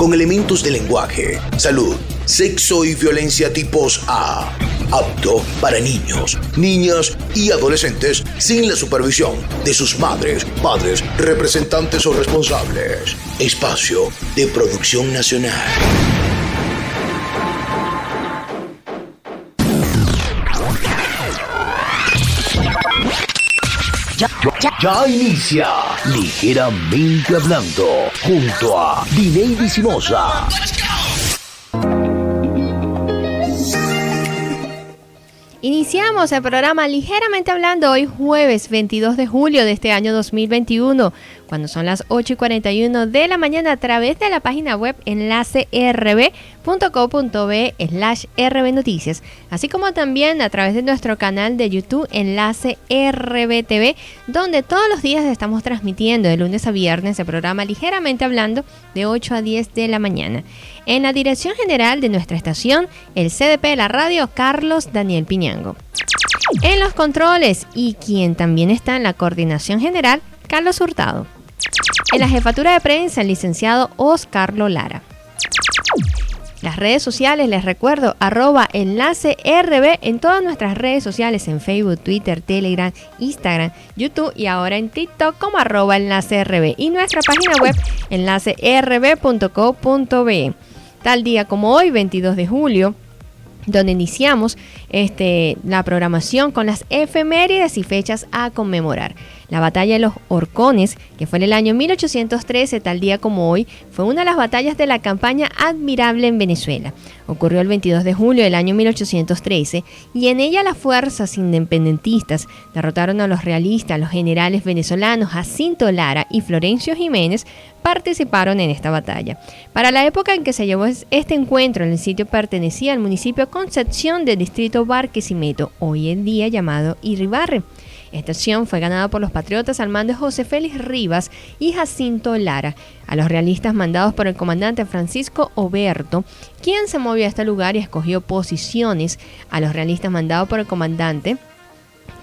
con elementos de lenguaje, salud, sexo y violencia tipos A. Apto para niños, niñas y adolescentes sin la supervisión de sus madres, padres, representantes o responsables. Espacio de producción nacional. Ya inicia Ligeramente Hablando junto a Dineidi Simosa. Iniciamos el programa Ligeramente Hablando hoy jueves 22 de julio de este año 2021, cuando son las 8:41 de la mañana a través de la página web enlacerb.co.be/rbnoticias, así como también a través de nuestro canal de YouTube Enlace RBTV, donde todos los días estamos transmitiendo de lunes a viernes el programa Ligeramente Hablando de 8 a 10 de la mañana. En la dirección general de nuestra estación, el CDP de la radio, Carlos Daniel Piñango. En los controles y quien también está en la coordinación general, Carlos Hurtado. En la jefatura de prensa, el licenciado Oscar Lolara. Las redes sociales, les recuerdo, @enlacerb en todas nuestras redes sociales, en Facebook, Twitter, Telegram, Instagram, YouTube y ahora en TikTok como @enlacerb, y nuestra página web enlacerb.co.be. Tal día como hoy, 22 de julio, donde iniciamos la programación con las efemérides y fechas a conmemorar. La batalla de los Horcones, que fue en el año 1813, tal día como hoy, fue una de las batallas de la campaña Admirable en Venezuela. Ocurrió el 22 de julio del año 1813 y en ella las fuerzas independentistas derrotaron a los realistas. Los generales venezolanos Jacinto Lara y Florencio Jiménez participaron en esta batalla. Para la época en que se llevó este encuentro, el sitio pertenecía al municipio Concepción del distrito Barquisimeto, hoy en día llamado Iribarren. Esta acción fue ganada por los patriotas al mando de José Félix Rivas y Jacinto Lara, a los realistas mandados por el comandante Francisco Oberto, quien se movió a este lugar y escogió posiciones, a los realistas mandados por el comandante,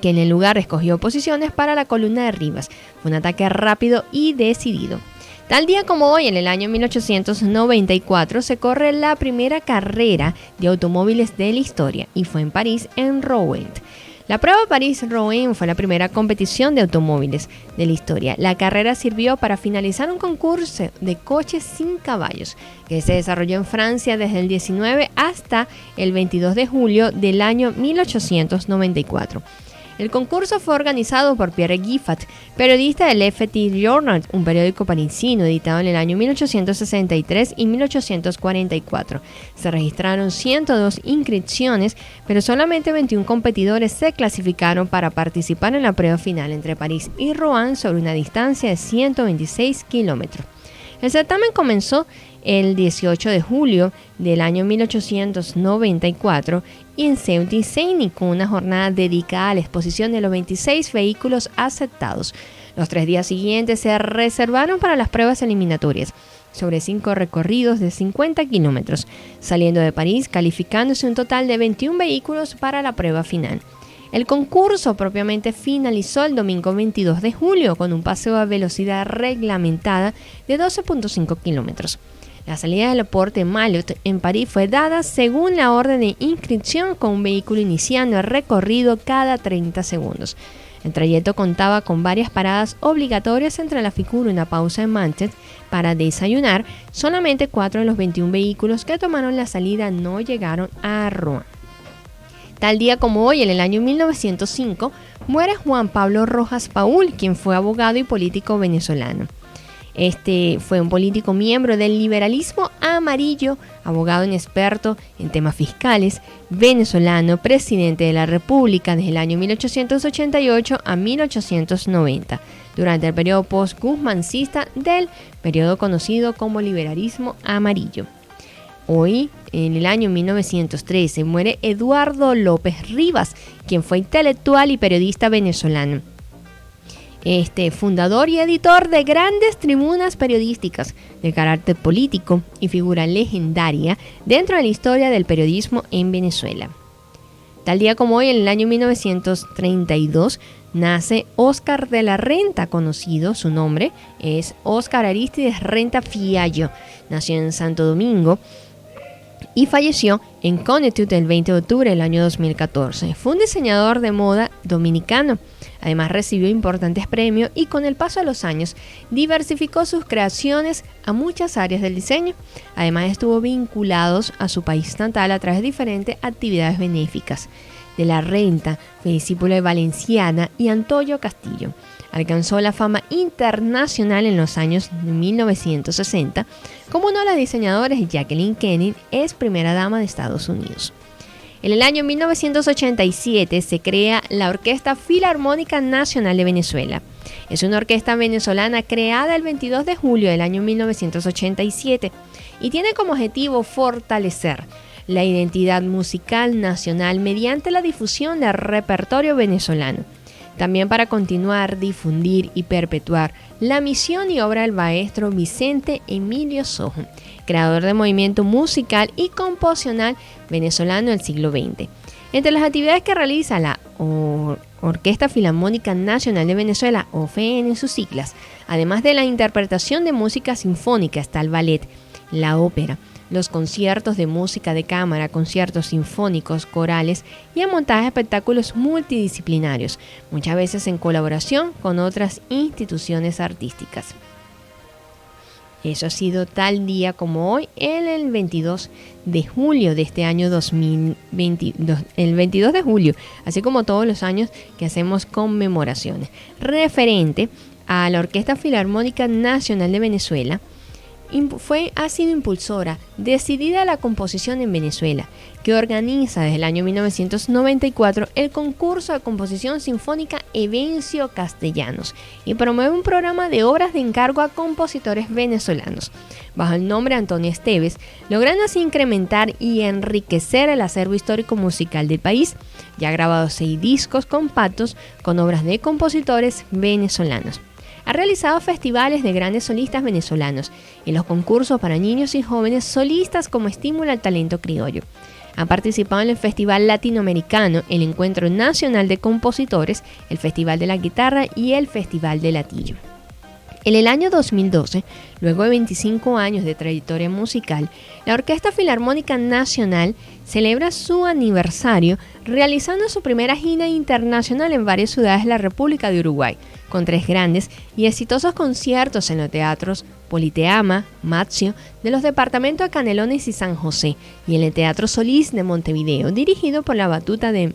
que en el lugar escogió posiciones para la columna de Rivas. Fue un ataque rápido y decidido. Tal día como hoy, en el año 1894, se corre la primera carrera de automóviles de la historia y fue en París, en Rouen. La prueba París-Rouen fue la primera competición de automóviles de la historia. La carrera sirvió para finalizar un concurso de coches sin caballos que se desarrolló en Francia desde el 19 hasta el 22 de julio del año 1894. El concurso fue organizado por Pierre Giffat, periodista del FT Journal, un periódico parisino editado en el año 1863 y 1844. Se registraron 102 inscripciones, pero solamente 21 competidores se clasificaron para participar en la prueba final entre París y Rouen sobre una distancia de 126 kilómetros. El certamen comenzó el 18 de julio del año 1894 en Saint-Denis, con una jornada dedicada a la exposición de los 26 vehículos aceptados. Los 3 días siguientes se reservaron para las pruebas eliminatorias, sobre 5 recorridos de 50 kilómetros, saliendo de París calificándose un total de 21 vehículos para la prueba final. El concurso propiamente finalizó el domingo 22 de julio con un paseo a velocidad reglamentada de 12.5 kilómetros. La salida del Porte Maillot en París fue dada según la orden de inscripción, con un vehículo iniciando el recorrido cada 30 segundos. El trayecto contaba con varias paradas obligatorias, entre la figura y una pausa en Mantes para desayunar. Solamente 4 de los 21 vehículos que tomaron la salida no llegaron a Rouen. Tal día como hoy, en el año 1905, muere Juan Pablo Rojas Paul, quien fue abogado y político venezolano. Fue un político miembro del liberalismo amarillo, abogado experto en temas fiscales, venezolano, presidente de la República desde el año 1888 a 1890, durante el periodo post-guzmancista del periodo conocido como liberalismo amarillo. Hoy, en el año 1913, muere Eduardo López Rivas, quien fue intelectual y periodista venezolano. Fundador y editor de grandes tribunas periodísticas de carácter político y figura legendaria dentro de la historia del periodismo en Venezuela. Tal día como hoy, en el año 1932, nace Óscar de la Renta, conocido, su nombre es Óscar Arístides Renta Fiallo. Nació en Santo Domingo y falleció en Connecticut el 20 de octubre del año 2014. Fue un diseñador de moda dominicano. Además recibió importantes premios y con el paso de los años diversificó sus creaciones a muchas áreas del diseño. Además estuvo vinculado a su país natal a través de diferentes actividades benéficas. De la Renta fue discípulo de Valenciana y Antonio Castillo. Alcanzó la fama internacional en los años 1960. Como uno de los diseñadores, Jacqueline Kennedy es primera dama de Estados Unidos. En el año 1987 se crea la Orquesta Filarmónica Nacional de Venezuela. Es una orquesta venezolana creada el 22 de julio del año 1987 y tiene como objetivo fortalecer la identidad musical nacional mediante la difusión del repertorio venezolano. También para continuar, difundir y perpetuar la misión y obra del maestro Vicente Emilio Sojo, creador del movimiento musical y composicional venezolano del siglo XX. Entre las actividades que realiza la Orquesta Filarmónica Nacional de Venezuela, OFN en sus siglas, además de la interpretación de música sinfónica, está el ballet, la ópera, los conciertos de música de cámara, conciertos sinfónicos, corales y el montaje de espectáculos multidisciplinarios, muchas veces en colaboración con otras instituciones artísticas. Eso ha sido tal día como hoy, el 22 de julio de este año 2022, el 22 de julio, así como todos los años que hacemos conmemoraciones. Referente a la Orquesta Filarmónica Nacional de Venezuela, ha sido impulsora decidida de la composición en Venezuela, que organiza desde el año 1994 el concurso de composición sinfónica Evencio Castellanos y promueve un programa de obras de encargo a compositores venezolanos, bajo el nombre de Antonio Esteves, logrando así incrementar y enriquecer el acervo histórico musical del país. Ya ha grabado 6 discos compactos con obras de compositores venezolanos. Ha realizado festivales de grandes solistas venezolanos y los concursos para niños y jóvenes solistas como estímulo al talento criollo. Ha participado en el Festival Latinoamericano, el Encuentro Nacional de Compositores, el Festival de la Guitarra y el Festival de Latillo. En el año 2012, luego de 25 años de trayectoria musical, la Orquesta Filarmónica Nacional celebra su aniversario realizando su primera gira internacional en varias ciudades de la República de Uruguay, con 3 grandes y exitosos conciertos en los teatros Politeama, Mazio, de los departamentos de Canelones y San José, y en el Teatro Solís de Montevideo, dirigido por la batuta de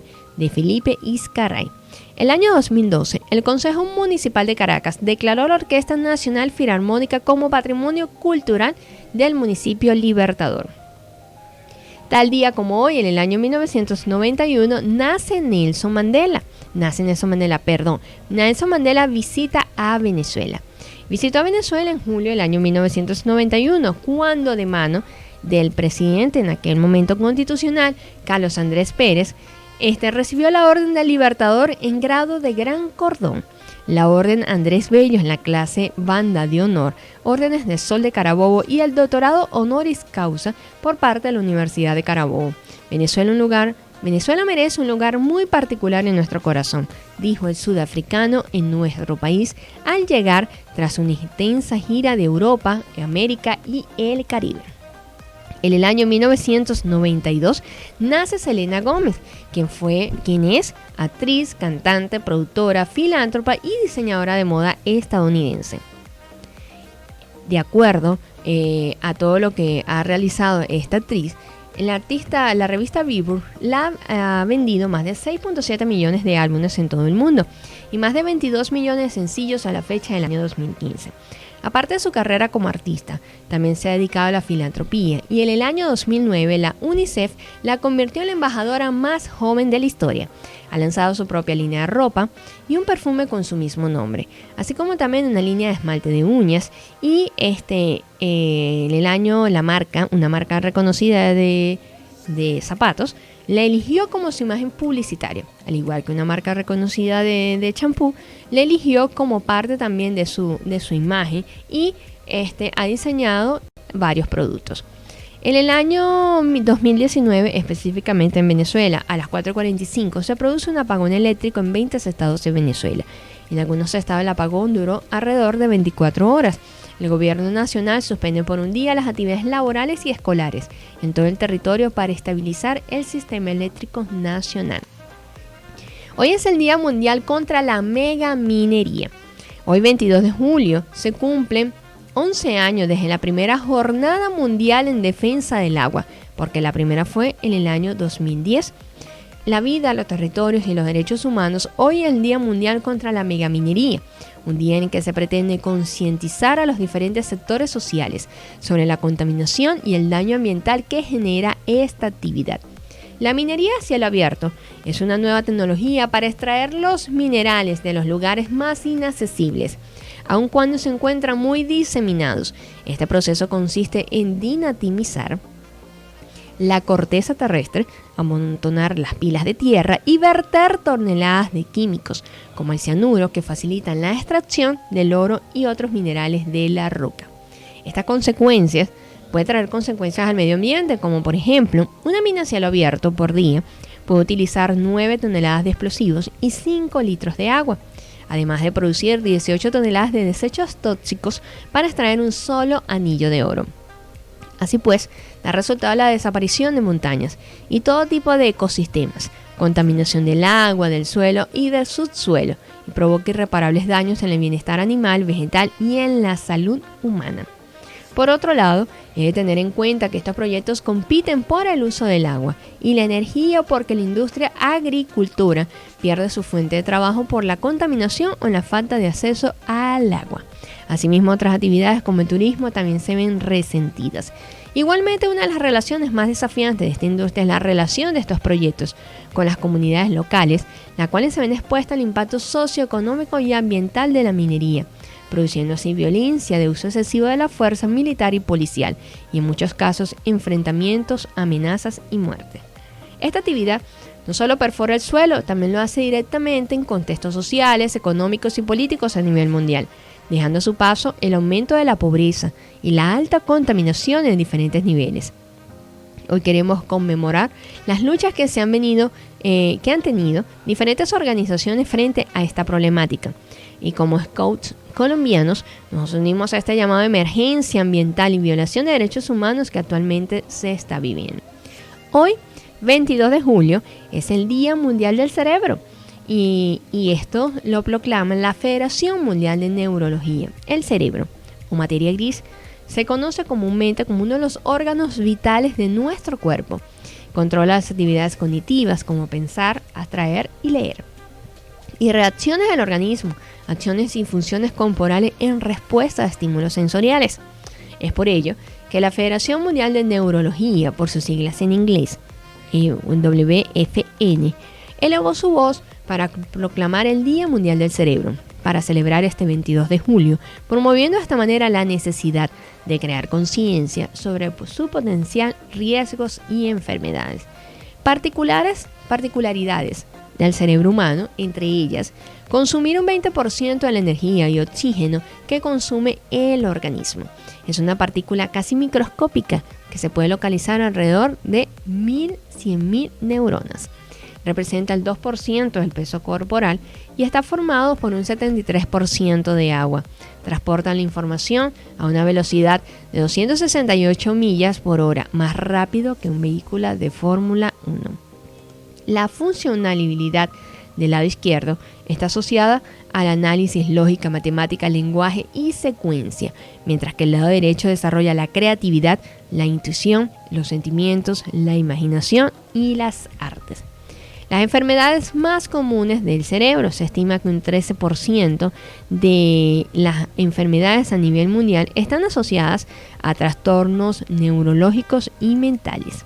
Felipe Izcarray. El año 2012, el Consejo Municipal de Caracas declaró la Orquesta Nacional Filarmónica como Patrimonio Cultural del Municipio Libertador. Tal día como hoy, en el año 1991, nace Nelson Mandela. Nelson Mandela visita a Venezuela. Visitó a Venezuela en julio del año 1991, cuando de mano del presidente en aquel momento constitucional, Carlos Andrés Pérez, recibió la Orden del Libertador en grado de Gran Cordón, la Orden Andrés Bello en la clase Banda de Honor, órdenes de Sol de Carabobo y el doctorado honoris causa por parte de la Universidad de Carabobo. Venezuela merece un lugar muy particular en nuestro corazón, dijo el sudafricano en nuestro país al llegar tras una intensa gira de Europa, América y el Caribe. En el año 1992 nace Selena Gómez, quien es actriz, cantante, productora, filántropa y diseñadora de moda estadounidense. De acuerdo a todo lo que ha realizado esta actriz, la revista Billboard la ha vendido más de 6.7 millones de álbumes en todo el mundo y más de 22 millones de sencillos a la fecha del año 2015. Aparte de su carrera como artista, también se ha dedicado a la filantropía y en el año 2009 la UNICEF la convirtió en la embajadora más joven de la historia. Ha lanzado su propia línea de ropa y un perfume con su mismo nombre, así como también una línea de esmalte de uñas y en el año una marca reconocida de zapatos, la eligió como su imagen publicitaria, al igual que una marca reconocida de champú, la eligió como parte también de su imagen y ha diseñado varios productos. En el año 2019, específicamente en Venezuela, a las 4:45 se produce un apagón eléctrico en 20 estados de Venezuela. En algunos estados el apagón duró alrededor de 24 horas. El gobierno nacional suspende por un día las actividades laborales y escolares en todo el territorio para estabilizar el sistema eléctrico nacional. Hoy es el Día Mundial contra la Megaminería. Hoy, 22 de julio, se cumplen 11 años desde la primera Jornada Mundial en Defensa del Agua, porque la primera fue en el año 2010. La vida, los territorios y los derechos humanos. Hoy es el Día Mundial contra la Megaminería, un día en el que se pretende concientizar a los diferentes sectores sociales sobre la contaminación y el daño ambiental que genera esta actividad. La minería a cielo abierto es una nueva tecnología para extraer los minerales de los lugares más inaccesibles, aun cuando se encuentran muy diseminados. Este proceso consiste en dinamitar la corteza terrestre, amontonar las pilas de tierra y verter toneladas de químicos, como el cianuro, que facilitan la extracción del oro y otros minerales de la roca. Estas consecuencias puede traer consecuencias al medio ambiente, como por ejemplo, una mina a cielo abierto por día puede utilizar 9 toneladas de explosivos y 5 litros de agua, además de producir 18 toneladas de desechos tóxicos para extraer un solo anillo de oro. Así pues, da resultado la desaparición de montañas y todo tipo de ecosistemas, contaminación del agua, del suelo y del subsuelo, y provoca irreparables daños en el bienestar animal, vegetal y en la salud humana. Por otro lado, hay que tener en cuenta que estos proyectos compiten por el uso del agua y la energía, porque la industria agricultura pierde su fuente de trabajo por la contaminación o la falta de acceso al agua. Asimismo, otras actividades como el turismo también se ven resentidas. Igualmente, una de las relaciones más desafiantes de esta industria es la relación de estos proyectos con las comunidades locales, las cuales se ven expuestas al impacto socioeconómico y ambiental de la minería, produciendo así violencia de uso excesivo de la fuerza militar y policial, y en muchos casos enfrentamientos, amenazas y muerte. Esta actividad no solo perfora el suelo, también lo hace directamente en contextos sociales, económicos y políticos a nivel mundial, dejando a su paso el aumento de la pobreza y la alta contaminación en diferentes niveles. Hoy queremos conmemorar las luchas que han tenido diferentes organizaciones frente a esta problemática. Y como Scouts colombianos nos unimos a este llamado de emergencia ambiental y violación de derechos humanos que actualmente se está viviendo. Hoy, 22 de julio, es el Día Mundial del Cerebro. Y esto lo proclama la Federación Mundial de Neurología. El cerebro, o materia gris, se conoce comúnmente como uno de los órganos vitales de nuestro cuerpo. Controla las actividades cognitivas como pensar, atraer y leer. Y reacciones del organismo, acciones y funciones corporales en respuesta a estímulos sensoriales. Es por ello que la Federación Mundial de Neurología, por sus siglas en inglés, WFN, elevó su voz para proclamar el Día Mundial del Cerebro, para celebrar este 22 de julio, promoviendo de esta manera la necesidad de crear conciencia sobre su potencial, riesgos y enfermedades. Particularidades del cerebro humano, entre ellas, consumir un 20% de la energía y oxígeno que consume el organismo. Es una partícula casi microscópica que se puede localizar alrededor de 1.100.000 neuronas. Representa el 2% del peso corporal y está formado por un 73% de agua. Transporta la información a una velocidad de 268 millas por hora, más rápido que un vehículo de Fórmula 1. La funcionalidad del lado izquierdo está asociada al análisis, lógica, matemática, lenguaje y secuencia, mientras que el lado derecho desarrolla la creatividad, la intuición, los sentimientos, la imaginación y las artes. Las enfermedades más comunes del cerebro: se estima que un 13% de las enfermedades a nivel mundial están asociadas a trastornos neurológicos y mentales.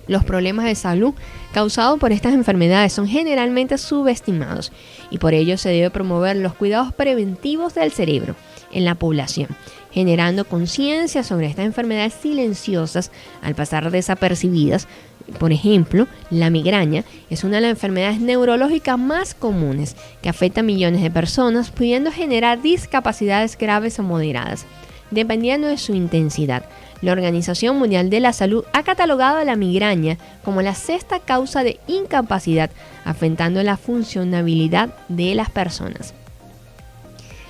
Los problemas de salud causados por estas enfermedades son generalmente subestimados y por ello se debe promover los cuidados preventivos del cerebro en la población, generando conciencia sobre estas enfermedades silenciosas al pasar desapercibidas. Por ejemplo, la migraña es una de las enfermedades neurológicas más comunes que afecta a millones de personas, pudiendo generar discapacidades graves o moderadas, dependiendo de su intensidad. La Organización Mundial de la Salud ha catalogado a la migraña como la sexta causa de incapacidad, afectando la funcionabilidad de las personas.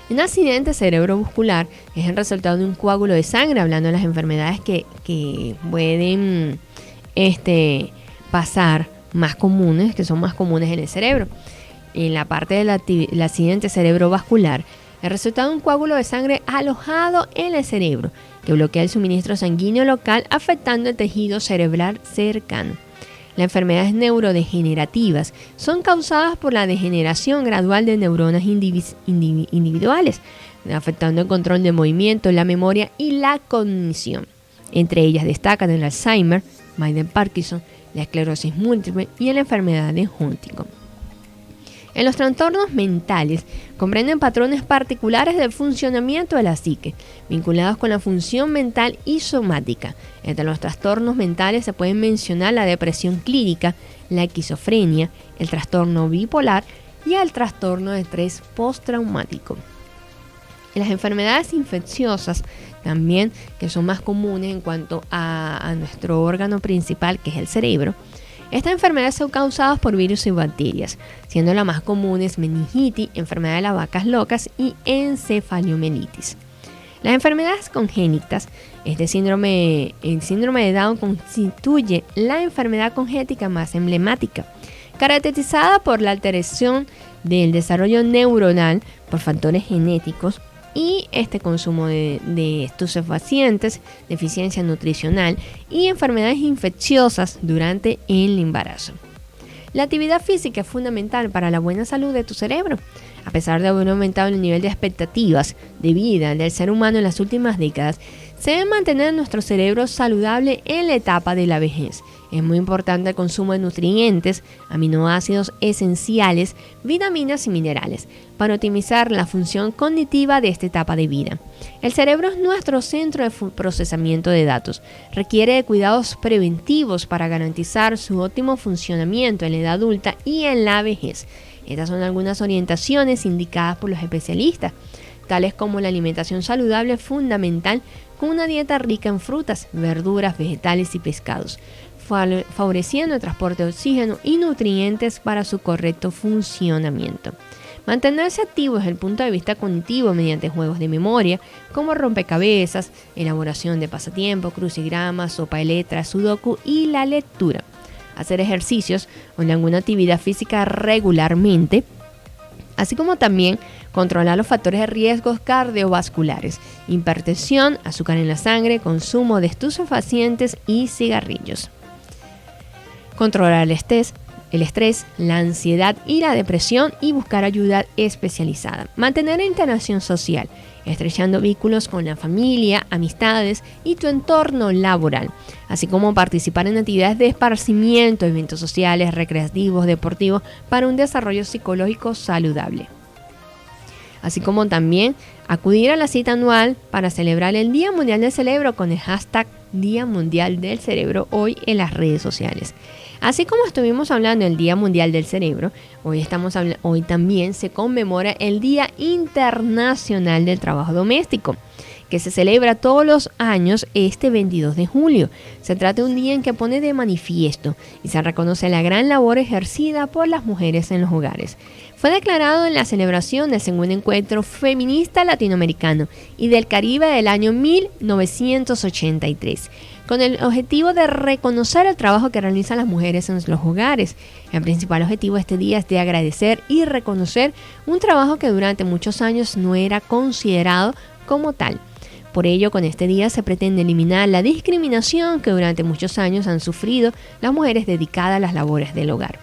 Un accidente cerebrovascular es el resultado de un coágulo de sangre, hablando de las enfermedades que pueden pasar más comunes, que son más comunes en el cerebro. En la parte del accidente cerebrovascular, el resultado de un coágulo de sangre alojado en el cerebro, que bloquea el suministro sanguíneo local, afectando el tejido cerebral cercano. Las enfermedades neurodegenerativas son causadas por la degeneración gradual de neuronas individuales, afectando el control de movimiento, la memoria y la cognición. Entre ellas destacan el Alzheimer, Parkinson, la esclerosis múltiple y la enfermedad de Huntington. En los trastornos mentales comprenden patrones particulares del funcionamiento de la psique, vinculados con la función mental y somática. Entre los trastornos mentales se pueden mencionar la depresión clínica, la esquizofrenia, el trastorno bipolar y el trastorno de estrés postraumático. En las enfermedades infecciosas también, que son más comunes en cuanto a nuestro órgano principal, que es el cerebro, estas enfermedades son causadas por virus y bacterias, siendo las más comunes meningitis, enfermedad de las vacas locas y encefaliomelitis. Las enfermedades congénitas, el síndrome de Down constituye la enfermedad congénita más emblemática, caracterizada por la alteración del desarrollo neuronal por factores genéticos y consumo de estupefacientes, deficiencia nutricional y enfermedades infecciosas durante el embarazo. La actividad física es fundamental para la buena salud de tu cerebro. A pesar de haber aumentado el nivel de expectativas de vida del ser humano en las últimas décadas, se debe mantener nuestro cerebro saludable en la etapa de la vejez. Es muy importante el consumo de nutrientes, aminoácidos esenciales, vitaminas y minerales para optimizar la función cognitiva de esta etapa de vida. El cerebro es nuestro centro de procesamiento de datos. Requiere de cuidados preventivos para garantizar su óptimo funcionamiento en la edad adulta y en la vejez. Estas son algunas orientaciones indicadas por los especialistas, tales como la alimentación saludable fundamental con una dieta rica en frutas, verduras, vegetales y pescados, favoreciendo el transporte de oxígeno y nutrientes para su correcto funcionamiento. Mantenerse activo desde el punto de vista cognitivo mediante juegos de memoria, como rompecabezas, elaboración de pasatiempos, crucigramas, sopa de letras, sudoku y la lectura. Hacer ejercicios o alguna actividad física regularmente, así como también controlar los factores de riesgos cardiovasculares, hipertensión, azúcar en la sangre, consumo de estupefacientes y cigarrillos. Controlar el estrés, la ansiedad y la depresión y buscar ayuda especializada. Mantener interacción social, estrechando vínculos con la familia, amistades y tu entorno laboral, así como participar en actividades de esparcimiento, eventos sociales, recreativos, deportivos para un desarrollo psicológico saludable. Así como también acudir a la cita anual para celebrar el Día Mundial del Cerebro con el hashtag Día Mundial del Cerebro hoy en las redes sociales. Así como estuvimos hablando del Día Mundial del Cerebro, hoy también se conmemora el Día Internacional del Trabajo Doméstico, que se celebra todos los años este 22 de julio. Se trata de un día en que pone de manifiesto y se reconoce la gran labor ejercida por las mujeres en los hogares. Fue declarado en la celebración del segundo encuentro feminista latinoamericano y del Caribe del año 1983, con el objetivo de reconocer el trabajo que realizan las mujeres en los hogares. El principal objetivo de este día es de agradecer y reconocer un trabajo que durante muchos años no era considerado como tal. Por ello, con este día se pretende eliminar la discriminación que durante muchos años han sufrido las mujeres dedicadas a las labores del hogar.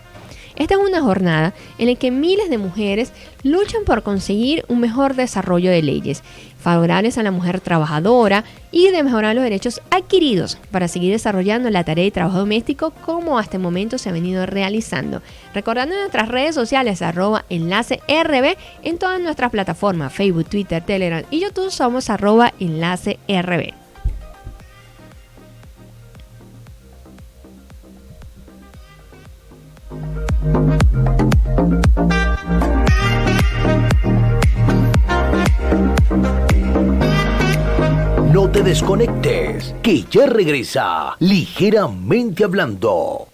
Esta es una jornada en la que miles de mujeres luchan por conseguir un mejor desarrollo de leyes favorables a la mujer trabajadora y de mejorar los derechos adquiridos para seguir desarrollando la tarea de trabajo doméstico como hasta el momento se ha venido realizando. Recordando nuestras redes sociales @enlace-rb en todas nuestras plataformas, Facebook, Twitter, Telegram y YouTube somos @enlace-rb. No te desconectes, que ya regresa Ligeramente Hablando.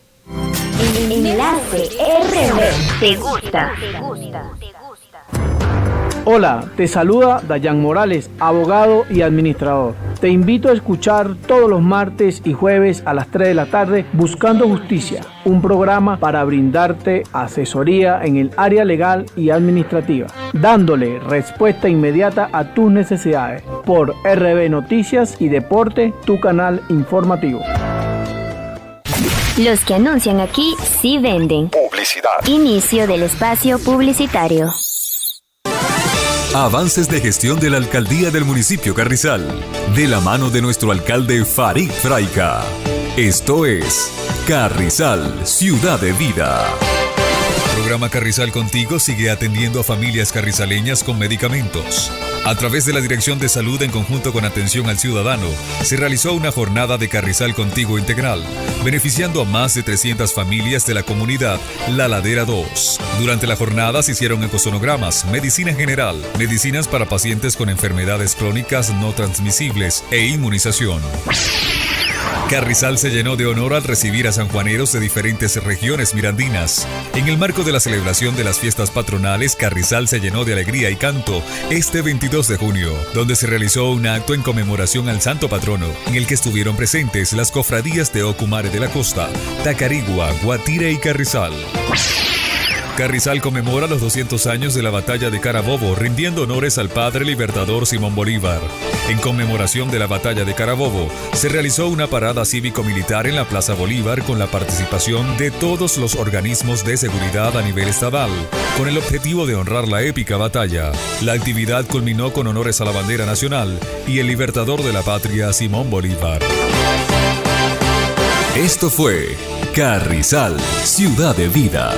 Enlace RD. ¿Te gusta? Hola, te saluda Dayan Morales, abogado y administrador. Te invito a escuchar todos los martes y jueves a las 3 de la tarde Buscando Justicia, un programa para brindarte asesoría en el área legal y administrativa, dándole respuesta inmediata a tus necesidades por RB Noticias y Deporte, tu canal informativo. Los que anuncian aquí sí venden. Publicidad. Inicio del espacio publicitario. Avances de gestión de la alcaldía del municipio Carrizal, de la mano de nuestro alcalde Farid Fraica. Esto es Carrizal, Ciudad de Vida. El programa Carrizal Contigo sigue atendiendo a familias carrizaleñas con medicamentos. A través de la Dirección de Salud, en conjunto con Atención al Ciudadano, se realizó una jornada de Carrizal Contigo integral, beneficiando a más de 300 familias de la comunidad La Ladera 2. Durante la jornada se hicieron ecosonogramas, medicina general, medicinas para pacientes con enfermedades crónicas no transmisibles e inmunización. Carrizal se llenó de honor al recibir a sanjuaneros de diferentes regiones mirandinas. En el marco de la celebración de las fiestas patronales, Carrizal se llenó de alegría y canto este 22 de junio, donde se realizó un acto en conmemoración al santo patrono, en el que estuvieron presentes las cofradías de Ocumare de la Costa, Tacarigua, Guatire y Carrizal. Carrizal conmemora los 200 años de la batalla de Carabobo, rindiendo honores al padre libertador Simón Bolívar. En conmemoración de la batalla de Carabobo, se realizó una parada cívico-militar en la Plaza Bolívar con la participación de todos los organismos de seguridad a nivel estatal, con el objetivo de honrar la épica batalla. La actividad culminó con honores a la bandera nacional y el libertador de la patria, Simón Bolívar. Esto fue Carrizal, Ciudad de Vida.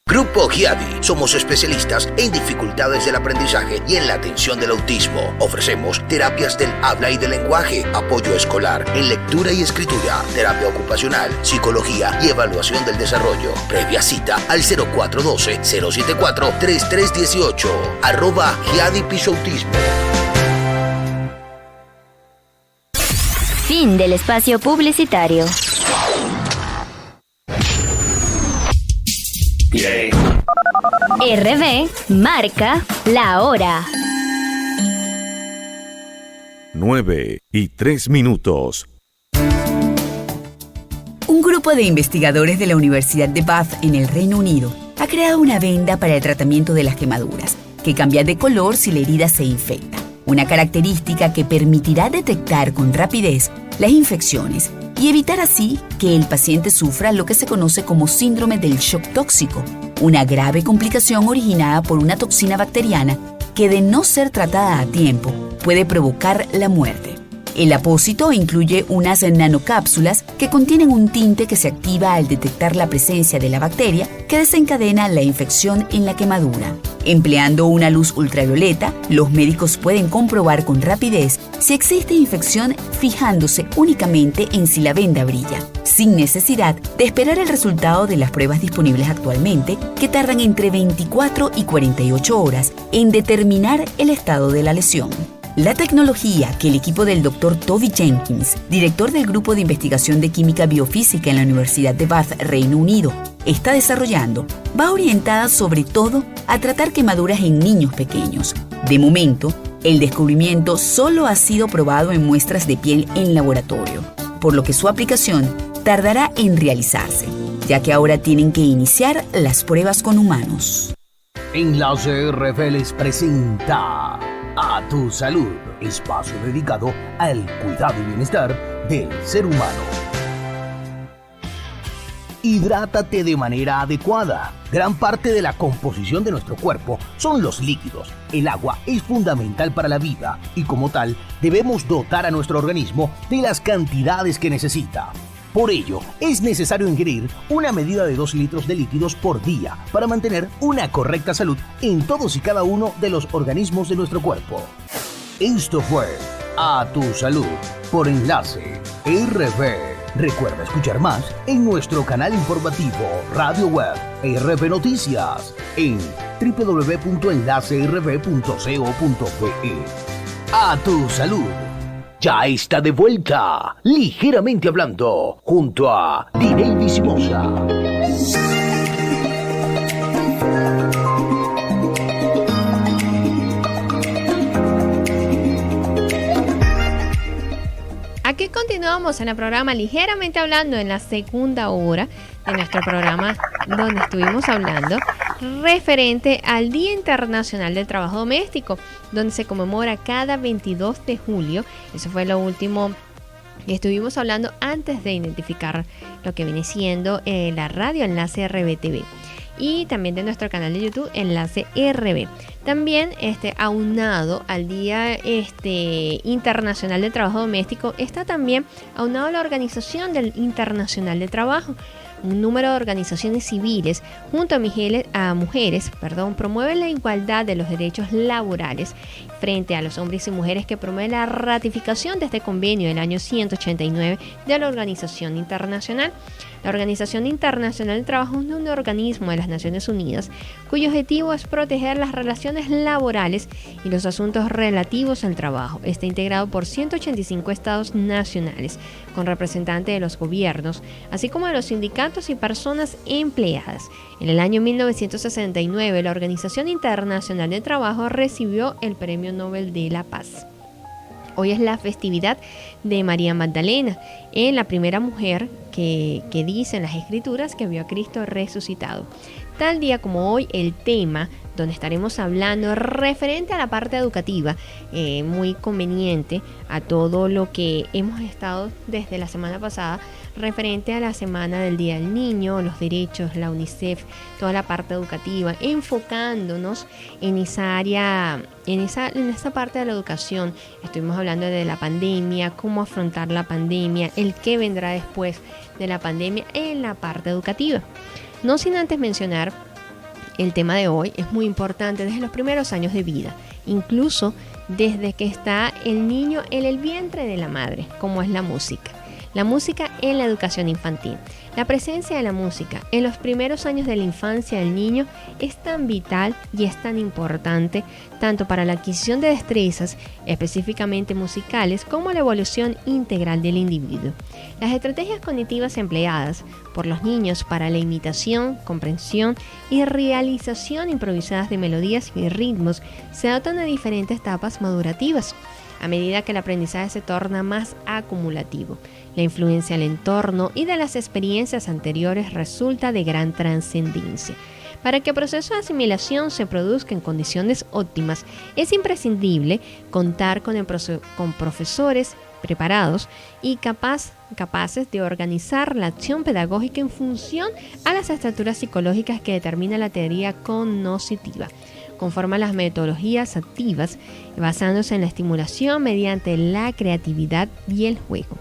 Grupo Giadi. Somos especialistas en dificultades del aprendizaje y en la atención del autismo. Ofrecemos terapias del habla y del lenguaje, apoyo escolar en lectura y escritura, terapia ocupacional, psicología y evaluación del desarrollo. Previa cita al 0412-074-3318. @Giadi Piso Autismo. Fin del espacio publicitario. RB marca la hora. 9:03. Un grupo de investigadores de la Universidad de Bath en el Reino Unido ha creado una venda para el tratamiento de las quemaduras, que cambia de color si la herida se infecta. Una característica que permitirá detectar con rapidez las infecciones y evitar así que el paciente sufra lo que se conoce como síndrome del shock tóxico, una grave complicación originada por una toxina bacteriana que, de no ser tratada a tiempo, puede provocar la muerte. El apósito incluye unas nanocápsulas que contienen un tinte que se activa al detectar la presencia de la bacteria que desencadena la infección en la quemadura. Empleando una luz ultravioleta, los médicos pueden comprobar con rapidez si existe infección fijándose únicamente en si la venda brilla, sin necesidad de esperar el resultado de las pruebas disponibles actualmente, que tardan entre 24 y 48 horas en determinar el estado de la lesión. La tecnología que el equipo del Dr. Toby Jenkins, director del Grupo de Investigación de Química Biofísica en la Universidad de Bath, Reino Unido, está desarrollando, va orientada sobre todo a tratar quemaduras en niños pequeños. De momento, el descubrimiento solo ha sido probado en muestras de piel en laboratorio, por lo que su aplicación tardará en realizarse, ya que ahora tienen que iniciar las pruebas con humanos. Enlace RF les presenta A Tu Salud, espacio dedicado al cuidado y bienestar del ser humano. Hidrátate de manera adecuada. Gran parte de la composición de nuestro cuerpo son los líquidos. El agua es fundamental para la vida y, como tal, debemos dotar a nuestro organismo de las cantidades que necesita. Por ello, es necesario ingerir una medida de 2 litros de líquidos por día para mantener una correcta salud en todos y cada uno de los organismos de nuestro cuerpo. Esto fue A Tu Salud por Enlace RB. Recuerda escuchar más en nuestro canal informativo Radio Web RB Noticias en www.enlacerb.co.be. A tu salud. Ya está de vuelta, Ligeramente Hablando, junto a Dineidi Simosa. Aquí continuamos en el programa Ligeramente Hablando, en la segunda hora de nuestro programa, donde estuvimos hablando referente al Día Internacional del Trabajo Doméstico, donde se conmemora cada 22 de julio. Eso fue lo último que estuvimos hablando antes de identificar lo que viene siendo la radio Enlace RBTV. Y también de nuestro canal de YouTube Enlace RB. También aunado al Día Internacional del Trabajo Doméstico, está también aunado a la Organización Internacional del Trabajo. Un número de organizaciones civiles junto a mujeres promueven la igualdad de los derechos laborales frente a los hombres y mujeres, que promueve la ratificación de este convenio del año 189 de la Organización Internacional. La Organización Internacional del Trabajo es un organismo de las Naciones Unidas cuyo objetivo es proteger las relaciones laborales y los asuntos relativos al trabajo. Está integrado por 185 estados nacionales con representantes de los gobiernos, así como de los sindicatos y personas empleadas. En el año 1969, la Organización Internacional del Trabajo recibió el Premio Nobel de la Paz. Hoy es la festividad de María Magdalena, la primera mujer que dice en las Escrituras que vio a Cristo resucitado. Tal día como hoy, el tema donde estaremos hablando referente a la parte educativa, muy conveniente a todo lo que hemos estado desde la semana pasada, referente a la Semana del Día del Niño, los derechos, la UNICEF, toda la parte educativa, enfocándonos en esa área, en esa parte de la educación. Estuvimos hablando de la pandemia, cómo afrontar la pandemia, el qué vendrá después de la pandemia en la parte educativa. No sin antes mencionar, el tema de hoy es muy importante desde los primeros años de vida, incluso desde que está el niño en el vientre de la madre, como es la música. La música en la educación infantil. La presencia de la música en los primeros años de la infancia del niño es tan vital y es tan importante tanto para la adquisición de destrezas, específicamente musicales, como la evolución integral del individuo. Las estrategias cognitivas empleadas por los niños para la imitación, comprensión y realización improvisadas de melodías y ritmos se adaptan a diferentes etapas madurativas, a medida que el aprendizaje se torna más acumulativo. La influencia del entorno y de las experiencias anteriores resulta de gran trascendencia. Para que el proceso de asimilación se produzca en condiciones óptimas, es imprescindible contar con profesores preparados y capaces de organizar la acción pedagógica en función a las estructuras psicológicas que determina la teoría cognitiva. Conforma las metodologías activas, basándose en la estimulación mediante la creatividad y el juego.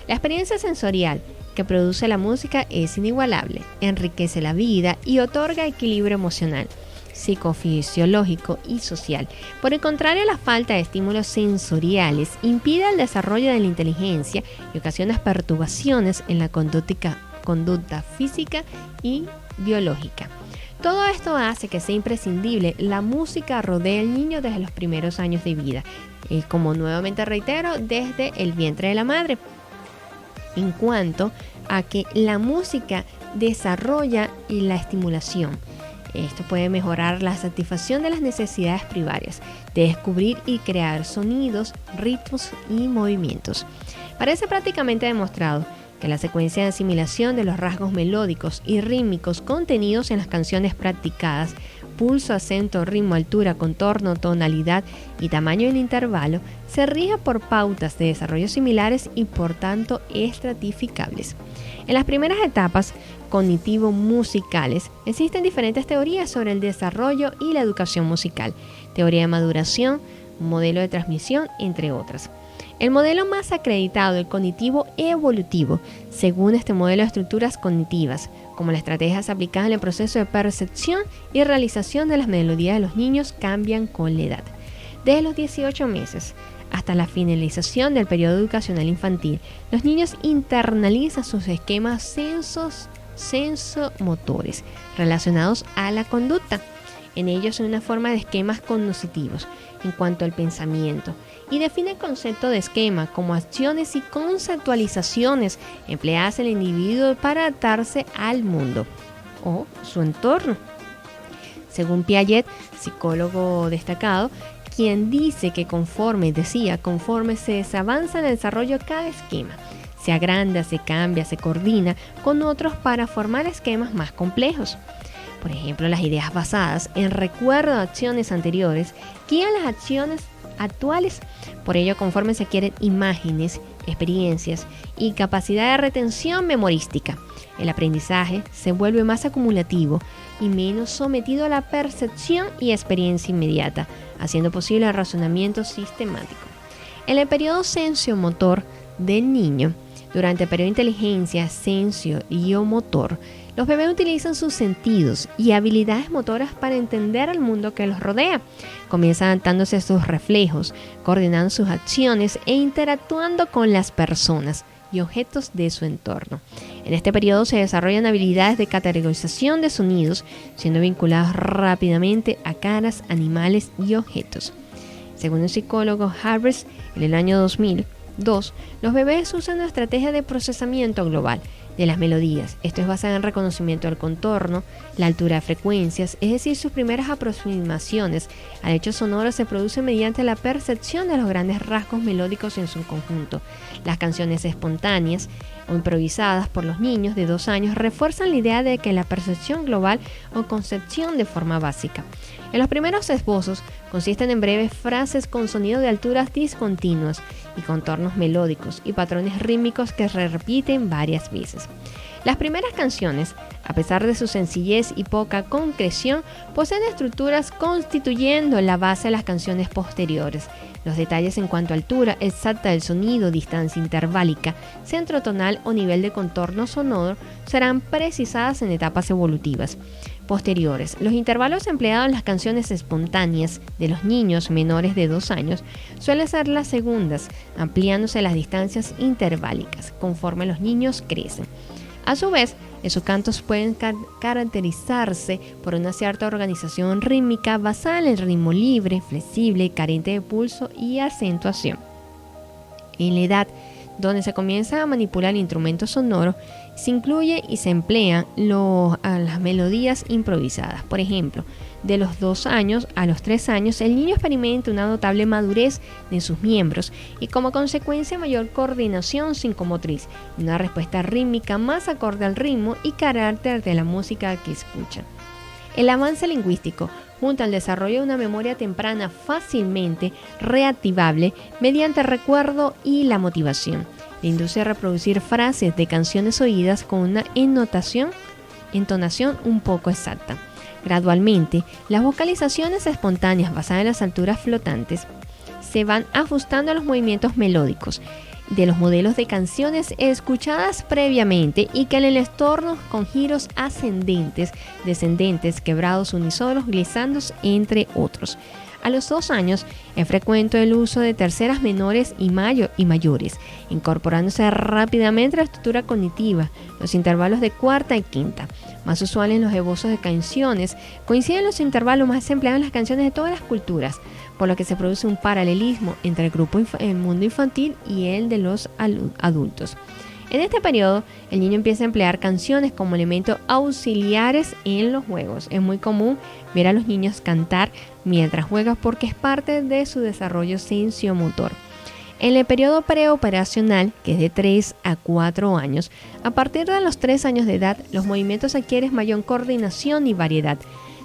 La experiencia sensorial que produce la música es inigualable, enriquece la vida y otorga equilibrio emocional, psicofisiológico y social. Por el contrario, la falta de estímulos sensoriales impide el desarrollo de la inteligencia y ocasiona perturbaciones en la conducta física y biológica. Todo esto hace que sea imprescindible la música rodee al niño desde los primeros años de vida, como nuevamente reitero, desde el vientre de la madre. En cuanto a que la música desarrolla la estimulación, esto puede mejorar la satisfacción de las necesidades primarias, de descubrir y crear sonidos, ritmos y movimientos. Parece prácticamente demostrado que la secuencia de asimilación de los rasgos melódicos y rítmicos contenidos en las canciones practicadas, pulso, acento, ritmo, altura, contorno, tonalidad y tamaño del intervalo, se rige por pautas de desarrollo similares y por tanto estratificables. En las primeras etapas cognitivo-musicales existen diferentes teorías sobre el desarrollo y la educación musical, teoría de maduración, modelo de transmisión, entre otras. El modelo más acreditado, el cognitivo evolutivo, según este modelo de estructuras cognitivas, como las estrategias aplicadas en el proceso de percepción y realización de las melodías de los niños cambian con la edad. Desde los 18 meses hasta la finalización del periodo educacional infantil, los niños internalizan sus esquemas sensomotores relacionados a la conducta. En ellos son una forma de esquemas cognitivos en cuanto al pensamiento, y define el concepto de esquema como acciones y conceptualizaciones empleadas en el individuo para adaptarse al mundo o su entorno. Según Piaget, psicólogo destacado, quien dice que conforme se avanza en el desarrollo de cada esquema, se agranda, se cambia, se coordina con otros para formar esquemas más complejos. Por ejemplo, las ideas basadas en recuerdo de acciones anteriores guían las acciones actuales. Por ello, conforme se adquieren imágenes, experiencias y capacidad de retención memorística, el aprendizaje se vuelve más acumulativo y menos sometido a la percepción y experiencia inmediata, haciendo posible el razonamiento sistemático. En el periodo sensomotor del niño, durante el periodo de inteligencia sensio-motor, los bebés utilizan sus sentidos y habilidades motoras para entender el mundo que los rodea. Comienzan adaptándose a sus reflejos, coordinando sus acciones e interactuando con las personas y objetos de su entorno. En este periodo se desarrollan habilidades de categorización de sonidos, siendo vinculados rápidamente a caras, animales y objetos. Según el psicólogo Harris, en el año 2002, los bebés usan una estrategia de procesamiento global de las melodías. Esto es basado en reconocimiento del contorno, la altura de frecuencias, es decir, sus primeras aproximaciones al hecho sonoro se producen mediante la percepción de los grandes rasgos melódicos en su conjunto. Las canciones espontáneas o improvisadas por los niños de 2 años refuerzan la idea de que la percepción global o concepción de forma básica. En los primeros esbozos consisten en breves frases con sonido de alturas discontinuas y contornos melódicos y patrones rítmicos que se repiten varias veces. Las primeras canciones, a pesar de su sencillez y poca concreción, poseen estructuras constituyendo la base de las canciones posteriores. Los detalles en cuanto a altura exacta del sonido, distancia interválica, centro tonal o nivel de contorno sonoro serán precisadas en etapas evolutivas posteriores. Los intervalos empleados en las canciones espontáneas de los niños menores de 2 años suelen ser las segundas, ampliándose las distancias interválicas conforme los niños crecen. A su vez, esos cantos pueden caracterizarse por una cierta organización rítmica basada en el ritmo libre, flexible, carente de pulso y acentuación. En la edad donde se comienza a manipular el instrumento sonoro, se incluye y se emplean las melodías improvisadas. Por ejemplo, de los 2 años a los 3 años, el niño experimenta una notable madurez de sus miembros y como consecuencia mayor coordinación psicomotriz, una respuesta rítmica más acorde al ritmo y carácter de la música que escucha. El avance lingüístico, junto al desarrollo de una memoria temprana fácilmente reactivable mediante el recuerdo y la motivación, le induce a reproducir frases de canciones oídas con una entonación un poco exacta. Gradualmente, las vocalizaciones espontáneas basadas en las alturas flotantes se van ajustando a los movimientos melódicos de los modelos de canciones escuchadas previamente y que en el entorno con giros ascendentes, descendentes, quebrados, unisonos, glisandos, entre otros. A los 2 años es frecuente el uso de terceras menores y mayores, incorporándose rápidamente a la estructura cognitiva, los intervalos de cuarta y quinta. Más usuales en los esbozos de canciones, coinciden los intervalos más empleados en las canciones de todas las culturas, por lo que se produce un paralelismo entre el mundo infantil y el de los adultos. En este periodo, el niño empieza a emplear canciones como elementos auxiliares en los juegos. Es muy común ver a los niños cantar mientras juegan porque es parte de su desarrollo sensomotor. En el periodo preoperacional, que es de 3 a 4 años, a partir de los 3 años de edad, los movimientos adquieren mayor coordinación y variedad,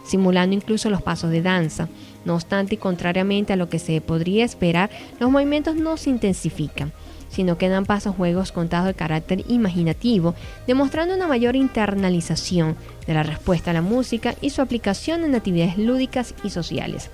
simulando incluso los pasos de danza. No obstante, y contrariamente a lo que se podría esperar, los movimientos no se intensifican, sino que dan paso a juegos contados de carácter imaginativo, demostrando una mayor internalización de la respuesta a la música y su aplicación en actividades lúdicas y sociales.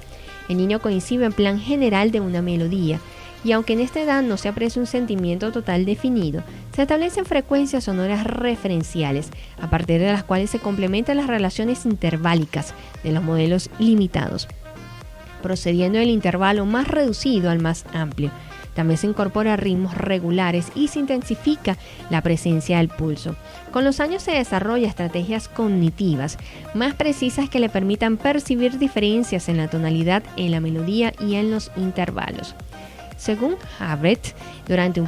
El niño concibe el plan general de una melodía, y aunque en esta edad no se aprecia un sentimiento total definido, se establecen frecuencias sonoras referenciales, a partir de las cuales se complementan las relaciones interválicas de los modelos limitados. procediendo del intervalo más reducido al más amplio. También se incorpora ritmos regulares y se intensifica la presencia del pulso. Con los años se desarrollan estrategias cognitivas más precisas que le permitan percibir diferencias en la tonalidad, en la melodía y en los intervalos. Según Havret, durante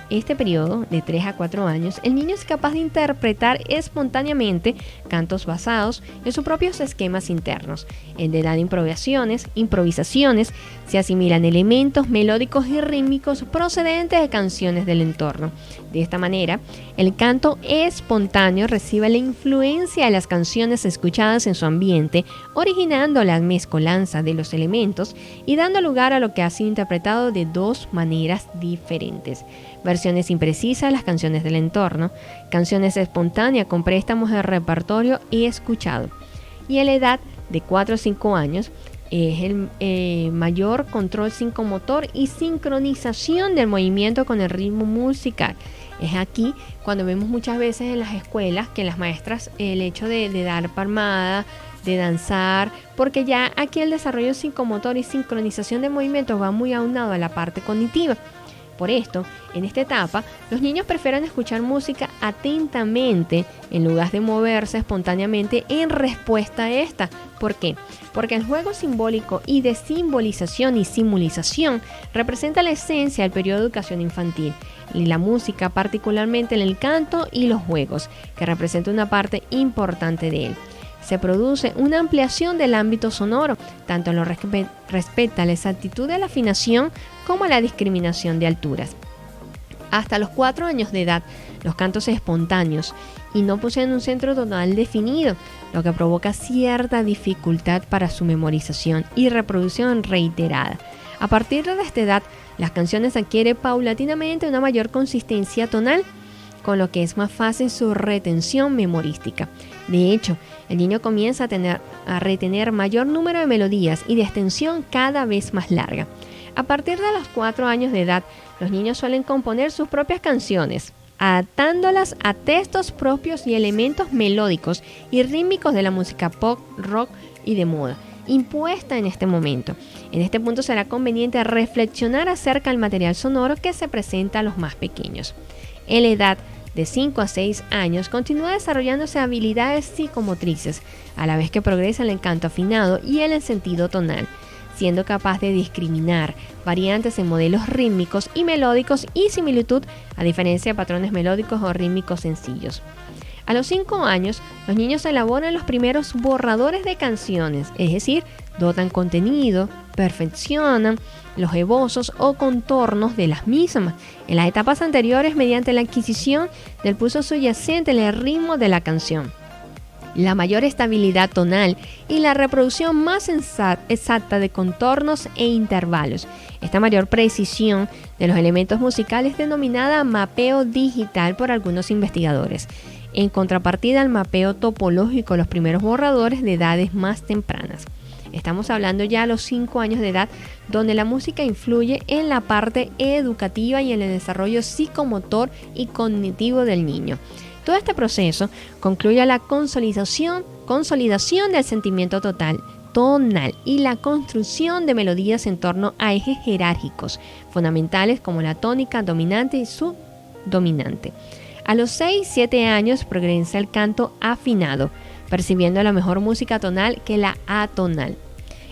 este periodo de 3 a 4 años, el niño es capaz de interpretar espontáneamente cantos basados en sus propios esquemas internos. En la edad de improvisaciones se asimilan elementos melódicos y rítmicos procedentes de canciones del entorno. De esta manera, el canto espontáneo recibe la influencia de las canciones escuchadas en su ambiente, originando la mezcolanza de los elementos y dando lugar a lo que ha sido interpretado de 2 maneras diferentes: versiones imprecisas de las canciones del entorno, canciones espontáneas con préstamos de repertorio y escuchado. Y en la edad de 4 o 5 años es el mayor control psicomotor y sincronización del movimiento con el ritmo musical. Es aquí cuando vemos muchas veces en las escuelas que las maestras el hecho de dar palmada, de danzar, porque ya aquí el desarrollo psicomotor y sincronización de movimientos va muy aunado a la parte cognitiva. Por esto, en esta etapa, los niños prefieren escuchar música atentamente en lugar de moverse espontáneamente en respuesta a esta. ¿Por qué? Porque el juego simbólico y de simbolización y simulización representa la esencia del periodo de educación infantil, y la música particularmente en el canto y los juegos, que representa una parte importante de él. Se produce una ampliación del ámbito sonoro, tanto en lo que respecta a la exactitud de la afinación como a la discriminación de alturas. Hasta los 4 años de edad, los cantos espontáneos y no poseen un centro tonal definido, lo que provoca cierta dificultad para su memorización y reproducción reiterada. A partir de esta edad, las canciones adquieren paulatinamente una mayor consistencia tonal, con lo que es más fácil su retención memorística. De hecho, el niño comienza a retener mayor número de melodías y de extensión cada vez más larga. A partir de los 4 años de edad, los niños suelen componer sus propias canciones, adaptándolas a textos propios y elementos melódicos y rítmicos de la música pop, rock y de moda, impuesta en este momento. En este punto será conveniente reflexionar acerca del material sonoro que se presenta a los más pequeños. En la edad de 5 a 6 años continúa desarrollándose habilidades psicomotrices, a la vez que progresa en el canto afinado y en el sentido tonal, siendo capaz de discriminar variantes en modelos rítmicos y melódicos y similitud, a diferencia de patrones melódicos o rítmicos sencillos. A los 5 años, los niños elaboran los primeros borradores de canciones, es decir, dotan contenido, perfeccionan los esbozos o contornos de las mismas en las etapas anteriores mediante la adquisición del pulso subyacente en el ritmo de la canción, la mayor estabilidad tonal y la reproducción más exacta de contornos e intervalos. Esta mayor precisión de los elementos musicales es denominada mapeo digital por algunos investigadores, en contrapartida al mapeo topológico, los primeros borradores de edades más tempranas. Estamos hablando ya a los 5 años de edad, donde la música influye en la parte educativa y en el desarrollo psicomotor y cognitivo del niño. Todo este proceso concluye a la consolidación del sentimiento tonal y la construcción de melodías en torno a ejes jerárquicos fundamentales como la tónica dominante y subdominante. A los 6-7 años progresa el canto afinado, percibiendo la mejor música tonal que la atonal.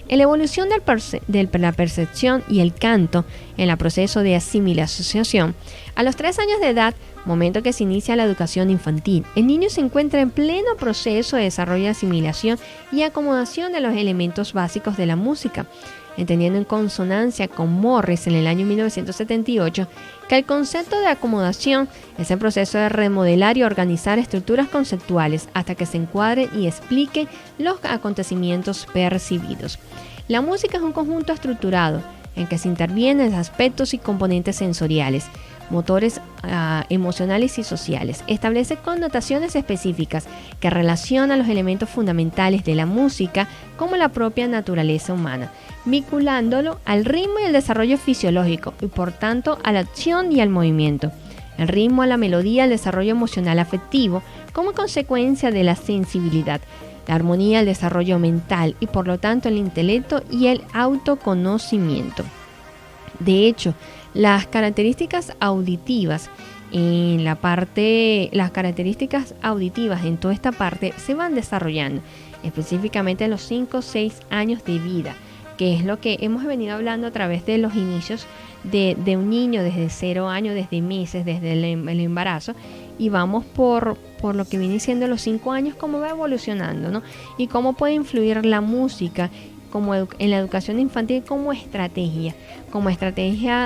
En la evolución de la percepción y el canto en el proceso de asimilación, a los 3 años de edad, momento que se inicia la educación infantil, el niño se encuentra en pleno proceso de desarrollo de asimilación y acomodación de los elementos básicos de la música, entendiendo en consonancia con Morris en el año 1978 que el concepto de acomodación es el proceso de remodelar y organizar estructuras conceptuales hasta que se encuadren y expliquen los acontecimientos percibidos. La música es un conjunto estructurado en que se intervienen aspectos y componentes sensoriales, motores emocionales y sociales. Establece connotaciones específicas que relacionan los elementos fundamentales de la música como la propia naturaleza humana, vinculándolo al ritmo y el desarrollo fisiológico y por tanto a la acción y al movimiento. El ritmo, a la melodía, el desarrollo emocional afectivo como consecuencia de la sensibilidad. la armonía, el desarrollo mental y por lo tanto el intelecto y el autoconocimiento. De hecho, las características auditivas las características auditivas en toda esta parte se van desarrollando específicamente en los 5 o 6 años de vida, que es lo que hemos venido hablando a través de los inicios de un niño desde 0 años, desde meses, desde el embarazo, y vamos por lo que viene siendo los 5 años, cómo va evolucionando, ¿no? Y cómo puede influir la música como en la educación infantil como estrategia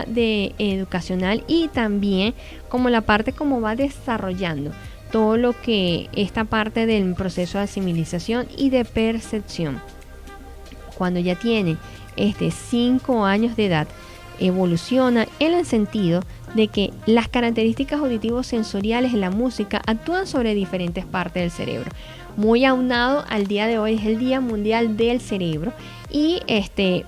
educacional, y también como la parte como va desarrollando todo lo que esta parte del proceso de asimilización y de percepción. Cuando ya tiene 5 años de edad, evoluciona en el sentido de que las características auditivos sensoriales en la música actúan sobre diferentes partes del cerebro. Muy aunado al día de hoy es el Día Mundial del Cerebro, y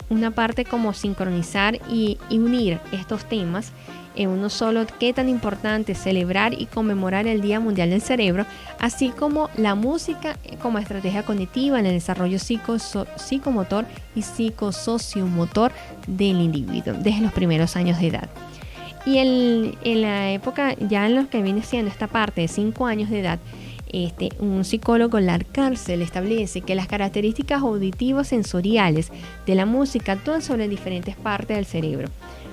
una parte como sincronizar y unir estos temas en uno solo. Qué tan importante celebrar y conmemorar el Día Mundial del Cerebro, así como la música como estrategia cognitiva en el desarrollo psicomotor y psicosociomotor del individuo desde los primeros años de edad. Y en la época, ya en lo que viene siendo esta parte de 5 años de edad, un psicólogo, Larcarcel, establece que las características auditivas sensoriales de la música actúan sobre diferentes partes del cerebro.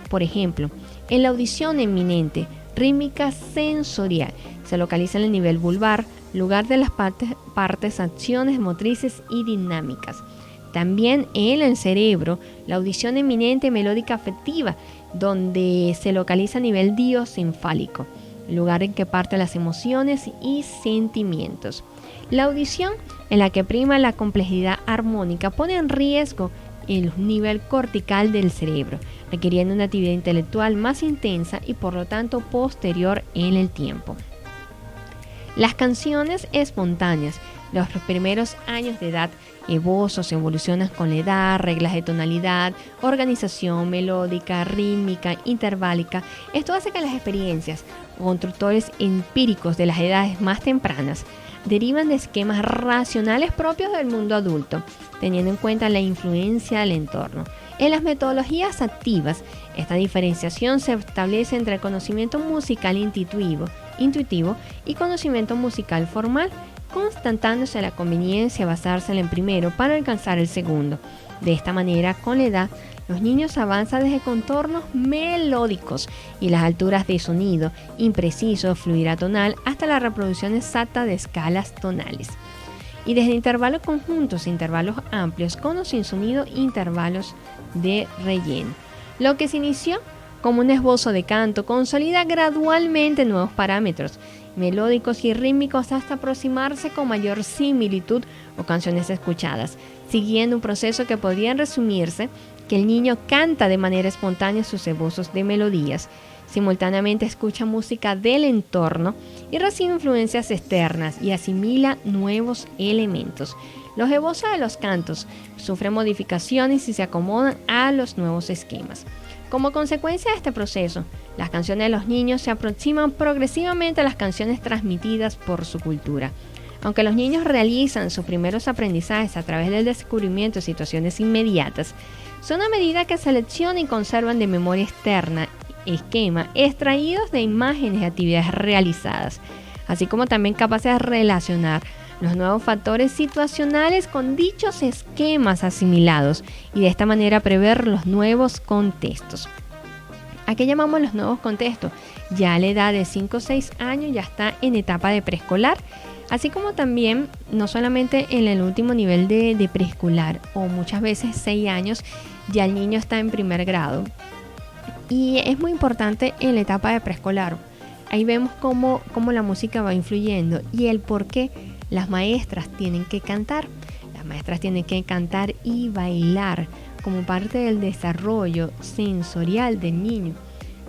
Por ejemplo, en la audición eminente, rítmica sensorial, se localiza en el nivel vulvar, lugar de las partes, acciones motrices y dinámicas. También en el cerebro, la audición eminente melódica afectiva, donde se localiza a nivel diocefálico, lugar en que parte las emociones y sentimientos. La audición, en la que prima la complejidad armónica, pone en riesgo el nivel cortical del cerebro, requiriendo una actividad intelectual más intensa y por lo tanto posterior en el tiempo. Las canciones espontáneas, los primeros años de edad, esbozos evolucionan con la edad, reglas de tonalidad, organización melódica, rítmica, interválica. Esto hace que las experiencias o constructores empíricos de las edades más tempranas derivan de esquemas racionales propios del mundo adulto, teniendo en cuenta la influencia del entorno. En las metodologías activas, esta diferenciación se establece entre el conocimiento musical intuitivo y conocimiento musical formal, constatándose la conveniencia de basarse en el primero para alcanzar el segundo. De esta manera, con la edad, los niños avanzan desde contornos melódicos y las alturas de sonido impreciso, fluidez tonal, hasta la reproducción exacta de escalas tonales. Y desde intervalos conjuntos, intervalos amplios, con o sin sonido, intervalos de relleno. Lo que se inició como un esbozo de canto consolida gradualmente nuevos parámetros melódicos y rítmicos hasta aproximarse con mayor similitud o canciones escuchadas, siguiendo un proceso que podría resumirse que el niño canta de manera espontánea sus esbozos de melodías, simultáneamente escucha música del entorno y recibe influencias externas y asimila nuevos elementos. Los esbozos de los cantos sufren modificaciones y se acomodan a los nuevos esquemas. Como consecuencia de este proceso, las canciones de los niños se aproximan progresivamente a las canciones transmitidas por su cultura. Aunque los niños realizan sus primeros aprendizajes a través del descubrimiento de situaciones inmediatas, son a medida que seleccionan y conservan de memoria externa esquema extraídos de imágenes y actividades realizadas, así como también capaces de relacionar los nuevos factores situacionales con dichos esquemas asimilados y de esta manera prever los nuevos contextos. ¿A qué llamamos los nuevos contextos? Ya a la edad de 5 o 6 años ya está en etapa de preescolar, así como también no solamente en el último nivel de preescolar, o muchas veces 6 años ya el niño está en primer grado. Y es muy importante en la etapa de preescolar. Ahí vemos cómo la música va influyendo y el por qué las maestras tienen que cantar. Las maestras tienen que cantar y bailar como parte del desarrollo sensorial del niño.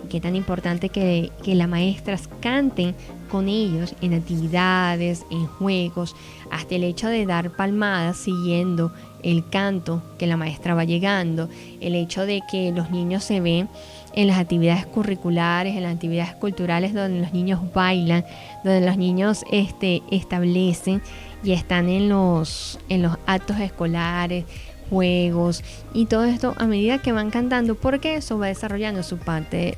Qué tan importante que las maestras canten con ellos en actividades, en juegos, hasta el hecho de dar palmadas siguiendo el canto que la maestra va llegando, el hecho de que los niños se ven en las actividades curriculares, en las actividades culturales donde los niños bailan, donde los niños establecen y están en los actos escolares, juegos y todo esto a medida que van cantando, porque eso va desarrollando su parte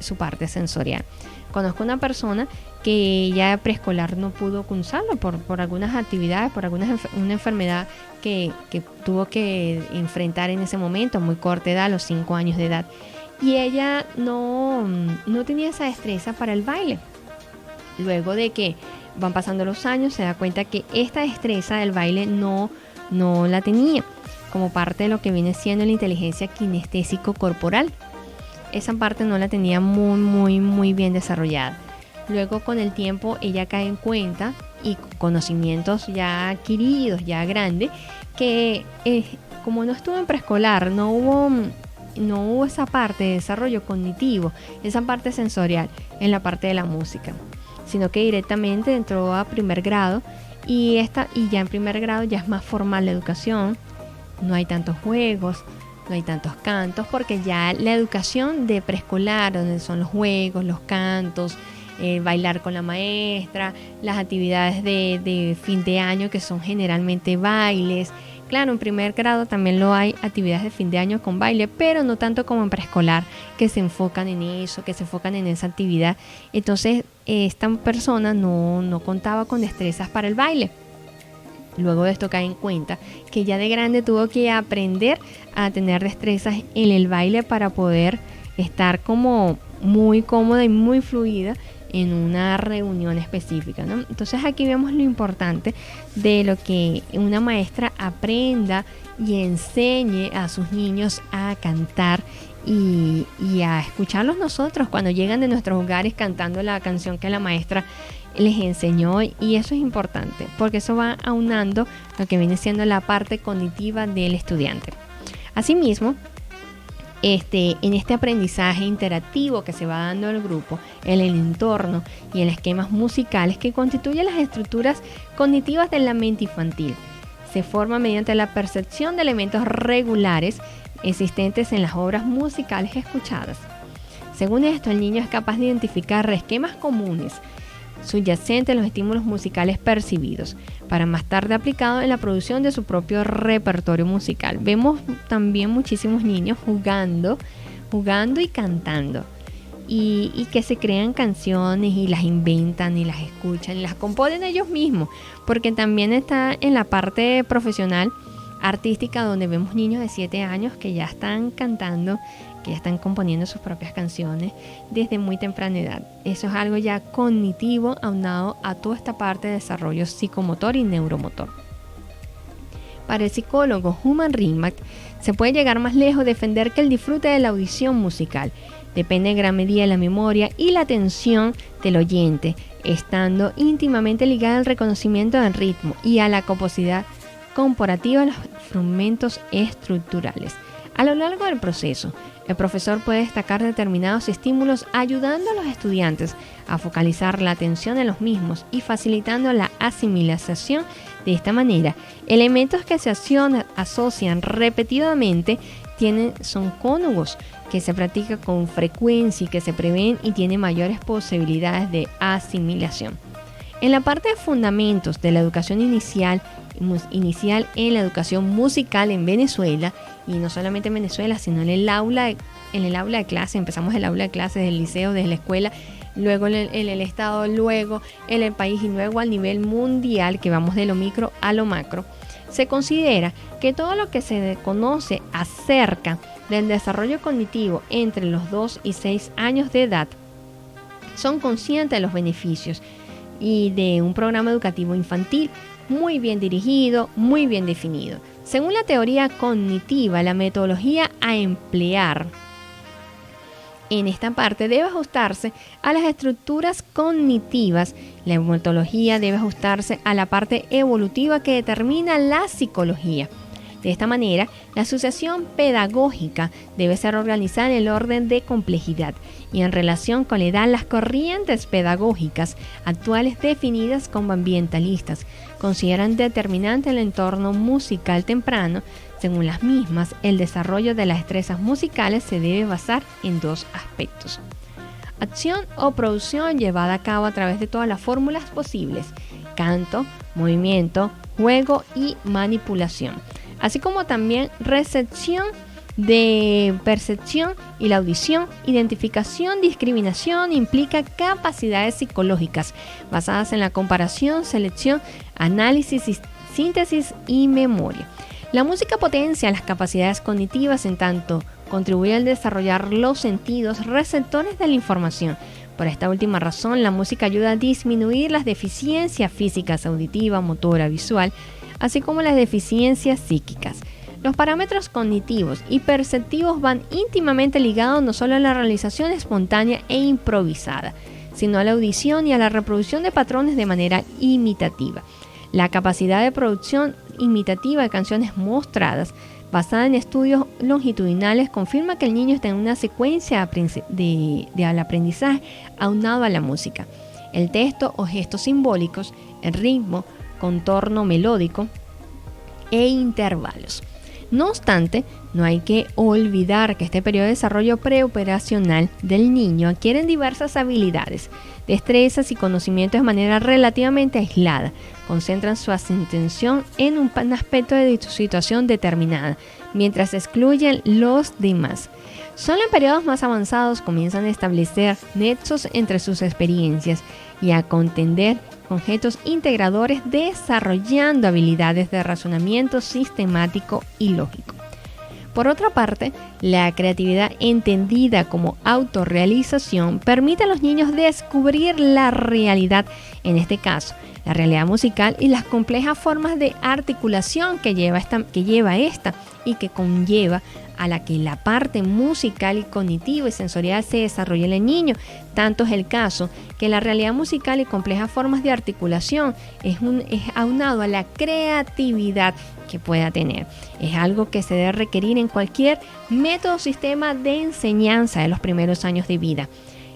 sensorial. Conozco una persona que ya preescolar no pudo cursarlo por algunas actividades, por una enfermedad que tuvo que enfrentar en ese momento, a muy corta edad, a los 5 años de edad. Y ella no tenía esa destreza para el baile. Luego de que van pasando los años, se da cuenta que esta destreza del baile no la tenía, como parte de lo que viene siendo la inteligencia kinestésico-corporal. Esa parte no la tenía muy bien desarrollada. Luego, con el tiempo, ella cae en cuenta, y conocimientos ya adquiridos, ya grandes, que como no estuvo en preescolar, no hubo esa parte de desarrollo cognitivo, esa parte sensorial en la parte de la música, sino que directamente entró a primer grado, y ya en primer grado ya es más formal la educación. No hay tantos juegos, no hay tantos cantos, porque ya la educación de preescolar, donde son los juegos, los cantos, bailar con la maestra, las actividades de fin de año, que son generalmente bailes. Claro, en primer grado también lo hay, actividades de fin de año con baile, pero no tanto como en preescolar, que se enfocan en eso, que se enfocan en esa actividad. Entonces, esta persona no contaba con destrezas para el baile. Luego de esto cae en cuenta que ya de grande tuvo que aprender a tener destrezas en el baile para poder estar como muy cómoda y muy fluida en una reunión específica, ¿no? Entonces aquí vemos lo importante de lo que una maestra aprenda y enseñe a sus niños a cantar y a escucharlos nosotros cuando llegan de nuestros hogares cantando la canción que la maestra les enseñó. Y eso es importante porque eso va aunando lo que viene siendo la parte cognitiva del estudiante. Asimismo, en este aprendizaje interactivo que se va dando al grupo, en el entorno y en esquemas musicales que constituyen las estructuras cognitivas de la mente infantil, se forma mediante la percepción de elementos regulares existentes en las obras musicales escuchadas. Según esto, el niño es capaz de identificar esquemas comunes subyacentes a los estímulos musicales percibidos, para más tarde aplicado en la producción de su propio repertorio musical. Vemos también muchísimos niños jugando y cantando, y que se crean canciones y las inventan y las escuchan y las componen ellos mismos, porque también está en la parte profesional artística, donde vemos niños de 7 años que ya están cantando, que ya están componiendo sus propias canciones desde muy temprana edad. Eso es algo ya cognitivo aunado a toda esta parte de desarrollo psicomotor y neuromotor. Para el psicólogo Human Ringmark, se puede llegar más lejos de defender que el disfrute de la audición musical depende en gran medida de la memoria y la atención del oyente, estando íntimamente ligada al reconocimiento del ritmo y a la capacidad comparativa de los fragmentos estructurales. A lo largo del proceso, el profesor puede destacar determinados estímulos, ayudando a los estudiantes a focalizar la atención en los mismos y facilitando la asimilación. De esta manera, elementos que se asocian repetidamente son cónugos, que se practican con frecuencia y que se prevén y tienen mayores posibilidades de asimilación. En la parte de fundamentos de la educación inicial en la educación musical en Venezuela, y no solamente en Venezuela, sino en el aula de clase. Empezamos el aula de clase del liceo, desde la escuela, luego en el estado, luego en el país y luego al nivel mundial, que vamos de lo micro a lo macro. Se considera que todo lo que se conoce acerca del desarrollo cognitivo entre los 2 y 6 años de edad son conscientes de los beneficios y de un programa educativo infantil muy bien dirigido, muy bien definido. Según la teoría cognitiva, la metodología a emplear en esta parte debe ajustarse a las estructuras cognitivas. La metodología debe ajustarse a la parte evolutiva que determina la psicología. De esta manera, la asociación pedagógica debe ser organizada en el orden de complejidad y en relación con la edad. Las corrientes pedagógicas actuales, definidas como ambientalistas, consideran determinante el entorno musical temprano. Según las mismas, el desarrollo de las destrezas musicales se debe basar en 2 aspectos: acción o producción llevada a cabo a través de todas las fórmulas posibles, canto, movimiento, juego y manipulación, así como también recepción de percepción y la audición. Identificación, discriminación implica capacidades psicológicas basadas en la comparación, selección, análisis, síntesis y memoria. La música potencia las capacidades cognitivas en tanto contribuye al desarrollar los sentidos receptores de la información. Por esta última razón, la música ayuda a disminuir las deficiencias físicas, auditiva, motora, visual, así como las deficiencias psíquicas. Los parámetros cognitivos y perceptivos van íntimamente ligados no solo a la realización espontánea e improvisada, sino a la audición y a la reproducción de patrones de manera imitativa. La capacidad de producción imitativa de canciones mostradas, basada en estudios longitudinales, confirma que el niño está en una secuencia al aprendizaje aunado a la música, el texto o gestos simbólicos, el ritmo, contorno melódico e intervalos. No obstante, no hay que olvidar que este periodo de desarrollo preoperacional del niño adquieren diversas habilidades, destrezas y conocimientos de manera relativamente aislada. Concentran su atención en un aspecto de su situación determinada, mientras excluyen los demás. Solo en periodos más avanzados comienzan a establecer nexos entre sus experiencias y a contender conceptos integradores, desarrollando habilidades de razonamiento sistemático y lógico. Por otra parte, la creatividad, entendida como autorrealización, permite a los niños descubrir la realidad, en este caso, la realidad musical y las complejas formas de articulación que lleva esta y que conlleva a la que la parte musical y cognitiva y sensorial se desarrolla en el niño. Tanto es el caso que la realidad musical y complejas formas de articulación es aunado a la creatividad que pueda tener. Es algo que se debe requerir en cualquier método o sistema de enseñanza de los primeros años de vida.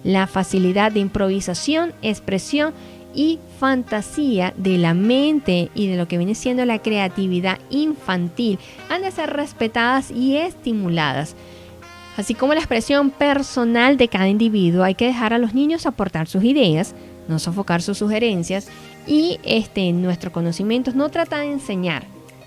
La facilidad de improvisación, expresión y fantasía de la mente y de lo que viene siendo la creatividad infantil han de ser respetadas y estimuladas. Así como la expresión personal de cada individuo, hay que dejar a los niños aportar sus ideas, no sofocar sus sugerencias y nuestro conocimiento no trata de enseñar,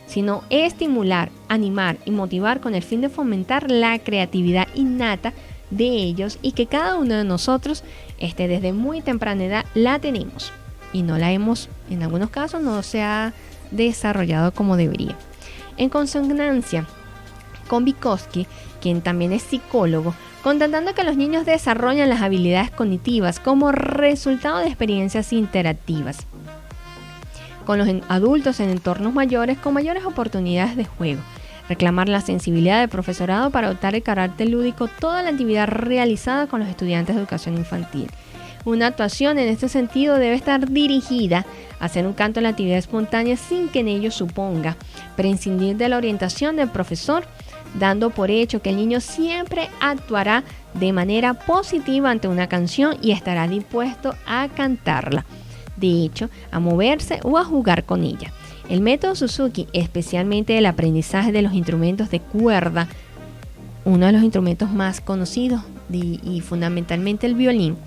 sino estimular, animar y motivar con el fin de fomentar la creatividad innata de ellos y que cada uno de nosotros desde muy temprana edad la tenemos y no la hemos, en algunos casos no se ha desarrollado como debería. En consonancia con Vygotsky, quien también es psicólogo, constatando que los niños desarrollan las habilidades cognitivas como resultado de experiencias interactivas con los adultos en entornos mayores con mayores oportunidades de juego. Reclamar la sensibilidad del profesorado para adoptar el carácter lúdico toda la actividad realizada con los estudiantes de educación infantil. Una actuación en este sentido debe estar dirigida a hacer un canto en la actividad espontánea sin que en ello suponga prescindir de la orientación del profesor, dando por hecho que el niño siempre actuará de manera positiva ante una canción y estará dispuesto a cantarla, de hecho, a moverse o a jugar con ella. El método Suzuki, especialmente el aprendizaje de los instrumentos de cuerda, uno de los instrumentos más conocidos y fundamentalmente el violín,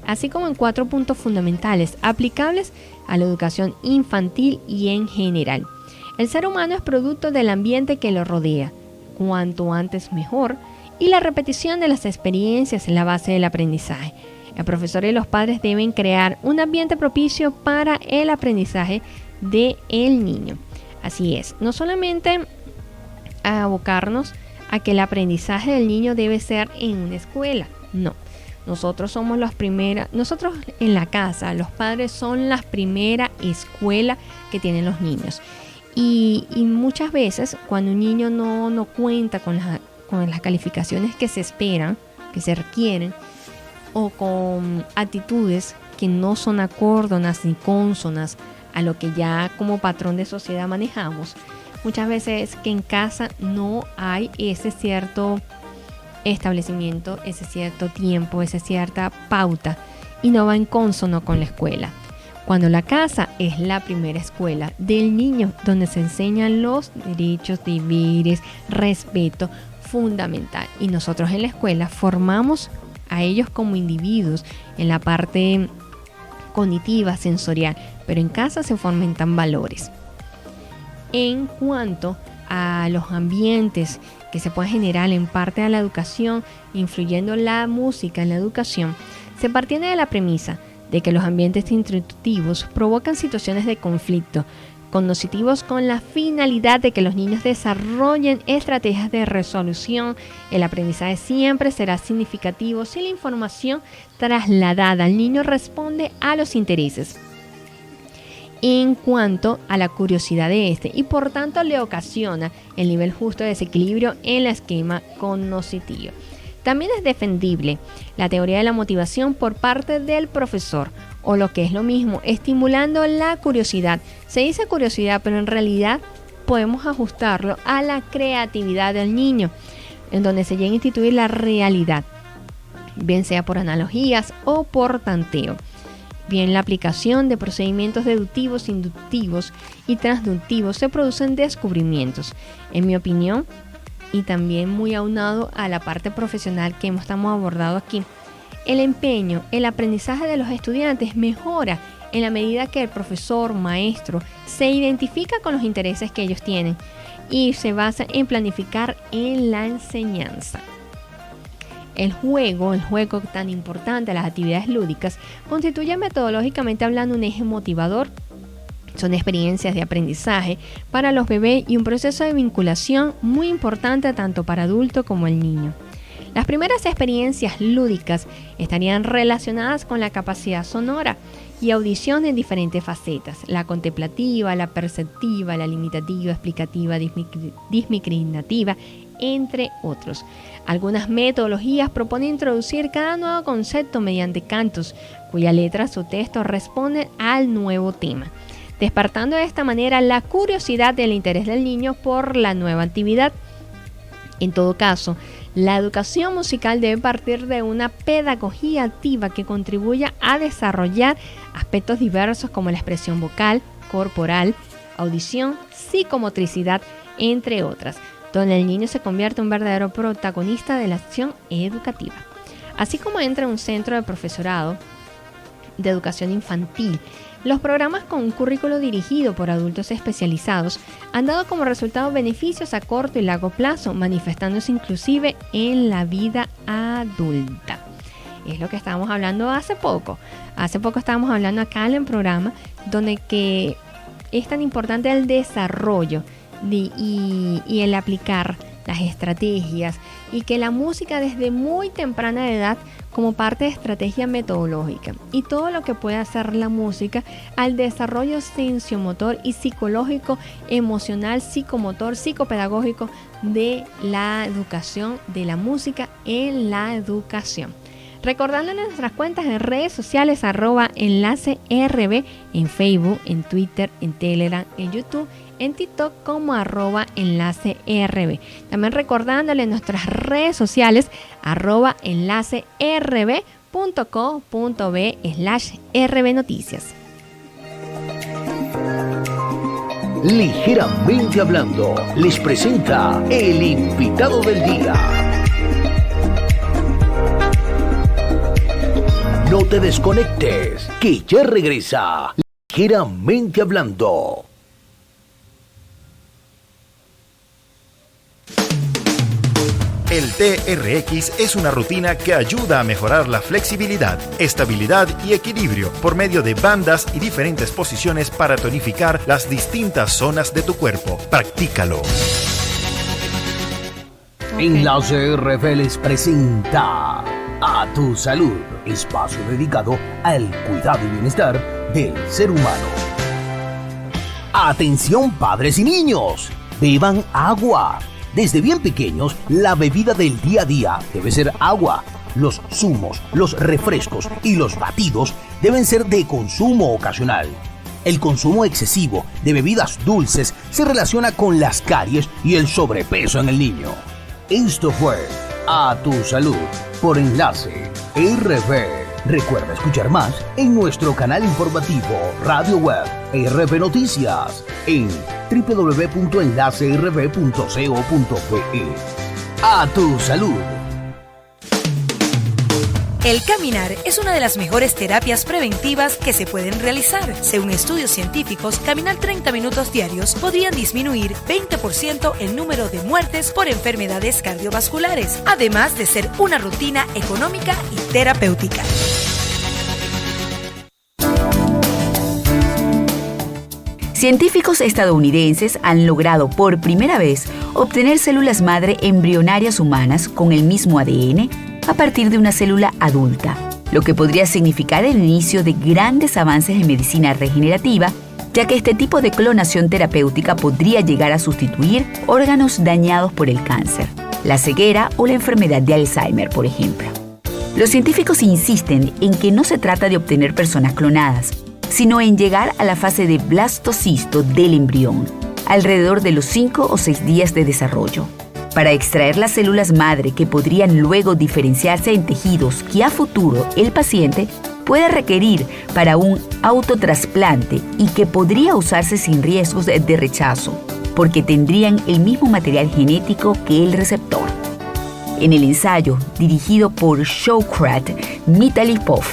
así como en 4 puntos fundamentales aplicables a la educación infantil y en general. El ser humano es producto del ambiente que lo rodea, cuanto antes mejor, y la repetición de las experiencias es la base del aprendizaje. El profesor y los padres deben crear un ambiente propicio para el aprendizaje del niño. Así es, no solamente abocarnos a que el aprendizaje del niño debe ser en una escuela, no. Nosotros somos nosotros en la casa, los padres son la primera escuela que tienen los niños. Y muchas veces cuando un niño no cuenta con las calificaciones que se esperan, que se requieren, o con actitudes que no son acórdonas ni cónsonas a lo que ya como patrón de sociedad manejamos, muchas veces que en casa no hay ese cierto establecimiento, ese cierto tiempo, esa cierta pauta y no va en consono con la escuela. Cuando la casa es la primera escuela del niño, donde se enseñan los derechos, deberes, respeto fundamental, y nosotros en la escuela formamos a ellos como individuos en la parte cognitiva, sensorial, pero en casa se fomentan valores. En cuanto a los ambientes que se pueden generar en parte de la educación, influyendo la música en la educación, se partiene de la premisa de que los ambientes instructivos provocan situaciones de conflicto cognitivos con la finalidad de que los niños desarrollen estrategias de resolución. El aprendizaje siempre será significativo si la información trasladada al niño responde a los intereses en cuanto a la curiosidad de este y por tanto le ocasiona el nivel justo de desequilibrio en el esquema cognitivo. También es defendible la teoría de la motivación por parte del profesor, o lo que es lo mismo, estimulando la curiosidad. Se dice curiosidad, pero en realidad podemos ajustarlo a la creatividad del niño, en donde se llega a instituir la realidad, bien sea por analogías o por tanteo. Bien, la aplicación de procedimientos deductivos, inductivos y transductivos se producen descubrimientos. En mi opinión, y también muy aunado a la parte profesional que estamos abordando aquí, el empeño, el aprendizaje de los estudiantes mejora en la medida que el profesor, maestro, se identifica con los intereses que ellos tienen y se basa en planificar en la enseñanza. El juego tan importante, las actividades lúdicas, constituye metodológicamente hablando un eje motivador. Son experiencias de aprendizaje para los bebés y un proceso de vinculación muy importante tanto para adulto como el niño. Las primeras experiencias lúdicas estarían relacionadas con la capacidad sonora y audición en diferentes facetas: la contemplativa, la perceptiva, la limitativa, explicativa, discriminativa, entre otros. Algunas metodologías proponen introducir cada nuevo concepto mediante cantos, cuya letra o texto responden al nuevo tema, despertando de esta manera la curiosidad y el interés del niño por la nueva actividad. En todo caso, la educación musical debe partir de una pedagogía activa que contribuya a desarrollar aspectos diversos como la expresión vocal, corporal, audición, psicomotricidad, entre otras, donde el niño se convierte en un verdadero protagonista de la acción educativa. Así como entra en un centro de profesorado de educación infantil, los programas con un currículo dirigido por adultos especializados han dado como resultado beneficios a corto y largo plazo, manifestándose inclusive en la vida adulta. Es lo que estábamos hablando hace poco. Hace poco estábamos hablando acá en el programa donde que es tan importante el desarrollo y el aplicar las estrategias, y que la música desde muy temprana edad como parte de estrategia metodológica y todo lo que puede hacer la música al desarrollo sensomotor y psicológico, emocional, psicomotor, psicopedagógico de la educación, de la música en la educación. Recordándole nuestras cuentas en redes sociales @enlacerb, en Facebook, en Twitter, en Telegram, en YouTube, en TikTok como @enlacerb. También recordándole nuestras redes sociales enlacerb.co.b/rbnoticias. Ligeramente hablando, les presenta el invitado del día. No te desconectes, que ya regresa Ligeramente hablando. El TRX es una rutina que ayuda a mejorar la flexibilidad, estabilidad y equilibrio por medio de bandas y diferentes posiciones para tonificar las distintas zonas de tu cuerpo. Practícalo. Enlace RB les presenta A Tu Salud, espacio dedicado al cuidado y bienestar del ser humano. Atención padres y niños, beban agua. Desde bien pequeños, la bebida del día a día debe ser agua. Los zumos, los refrescos y los batidos deben ser de consumo ocasional. El consumo excesivo de bebidas dulces se relaciona con las caries y el sobrepeso en el niño. Esto fue A Tu Salud por Enlace RB. Recuerda escuchar más en nuestro canal informativo Radio Web RB Noticias en www.enlacerb.co.be. A Tu Salud. El caminar es una de las mejores terapias preventivas que se pueden realizar. Según estudios científicos, caminar 30 minutos diarios podrían disminuir 20% el número de muertes por enfermedades cardiovasculares, además de ser una rutina económica y terapéutica. Científicos estadounidenses han logrado por primera vez obtener células madre embrionarias humanas con el mismo ADN a partir de una célula adulta, lo que podría significar el inicio de grandes avances en medicina regenerativa, ya que este tipo de clonación terapéutica podría llegar a sustituir órganos dañados por el cáncer, la ceguera o la enfermedad de Alzheimer, por ejemplo. Los científicos insisten en que no se trata de obtener personas clonadas, sino en llegar a la fase de blastocisto del embrión, alrededor de los 5 o 6 días de desarrollo, para extraer las células madre que podrían luego diferenciarse en tejidos que a futuro el paciente puede requerir para un autotrasplante y que podría usarse sin riesgos de rechazo, porque tendrían el mismo material genético que el receptor. En el ensayo, dirigido por Shoukat Mitalipov,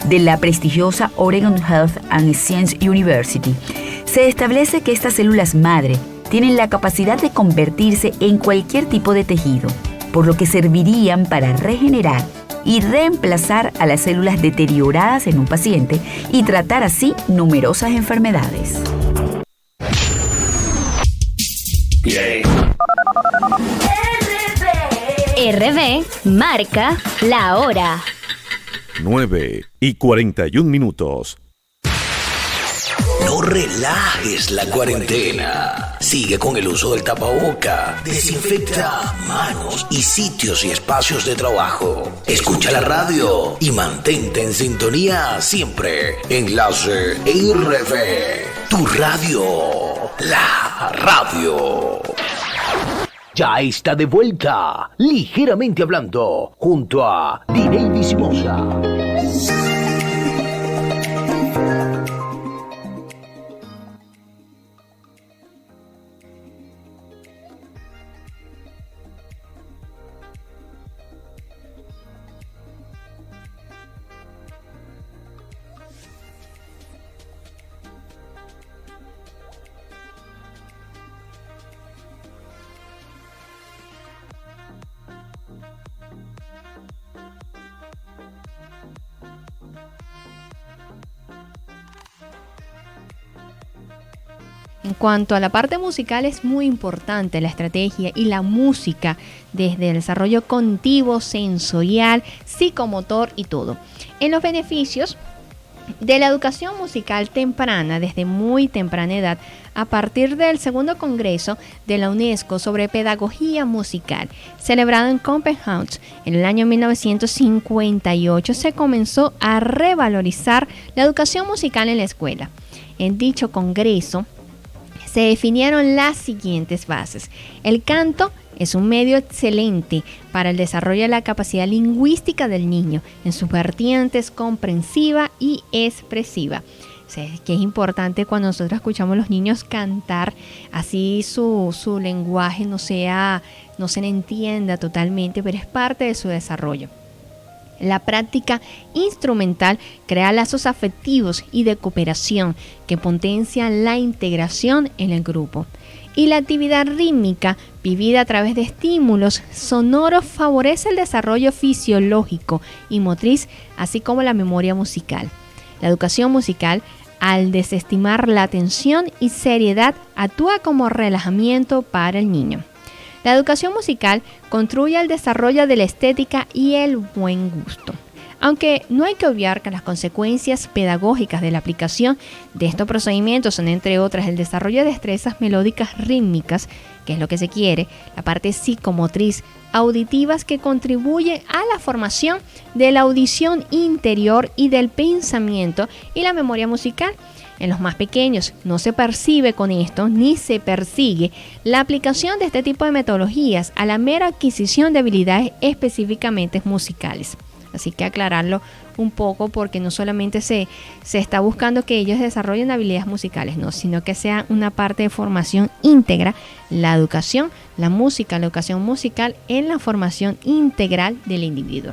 de la prestigiosa Oregon Health and Science University, se establece que estas células madre tienen la capacidad de convertirse en cualquier tipo de tejido, por lo que servirían para regenerar y reemplazar a las células deterioradas en un paciente y tratar así numerosas enfermedades. RB marca la hora. 9:41. No relajes la cuarentena. Sigue con el uso del tapaboca. Desinfecta manos y sitios y espacios de trabajo. Escucha la radio y mantente en sintonía siempre. Enlace RB. Tu radio. La radio. Ya está de vuelta, ligeramente hablando, junto a Dineidi Simosa. En cuanto a la parte musical, es muy importante la estrategia y la música desde el desarrollo cognitivo, sensorial, psicomotor y todo. En los beneficios de la educación musical temprana, desde muy temprana edad, a partir del segundo congreso de la UNESCO sobre pedagogía musical, celebrado en Copenhague en el año 1958, se comenzó a revalorizar la educación musical en la escuela. En dicho congreso, se definieron las siguientes bases. El canto es un medio excelente para el desarrollo de la capacidad lingüística del niño en sus vertientes comprensiva y expresiva. O sea, que es importante cuando nosotros escuchamos a los niños cantar, así su lenguaje no se le entienda totalmente, pero es parte de su desarrollo. La práctica instrumental crea lazos afectivos y de cooperación que potencian la integración en el grupo. Y la actividad rítmica vivida a través de estímulos sonoros favorece el desarrollo fisiológico y motriz, así como la memoria musical. La educación musical, al desestimar la tensión y seriedad, actúa como relajamiento para el niño. La educación musical contribuye al desarrollo de la estética y el buen gusto. Aunque no hay que obviar que las consecuencias pedagógicas de la aplicación de estos procedimientos son, entre otras, el desarrollo de destrezas melódicas rítmicas, que es lo que se quiere, la parte psicomotriz, auditivas, que contribuye a la formación de la audición interior y del pensamiento, y la memoria musical. En los más pequeños no se percibe con esto ni se persigue la aplicación de este tipo de metodologías a la mera adquisición de habilidades específicamente musicales. Así que aclararlo un poco, porque no solamente se está buscando que ellos desarrollen habilidades musicales, no, sino que sea una parte de formación íntegra, la educación, la música, la educación musical en la formación integral del individuo.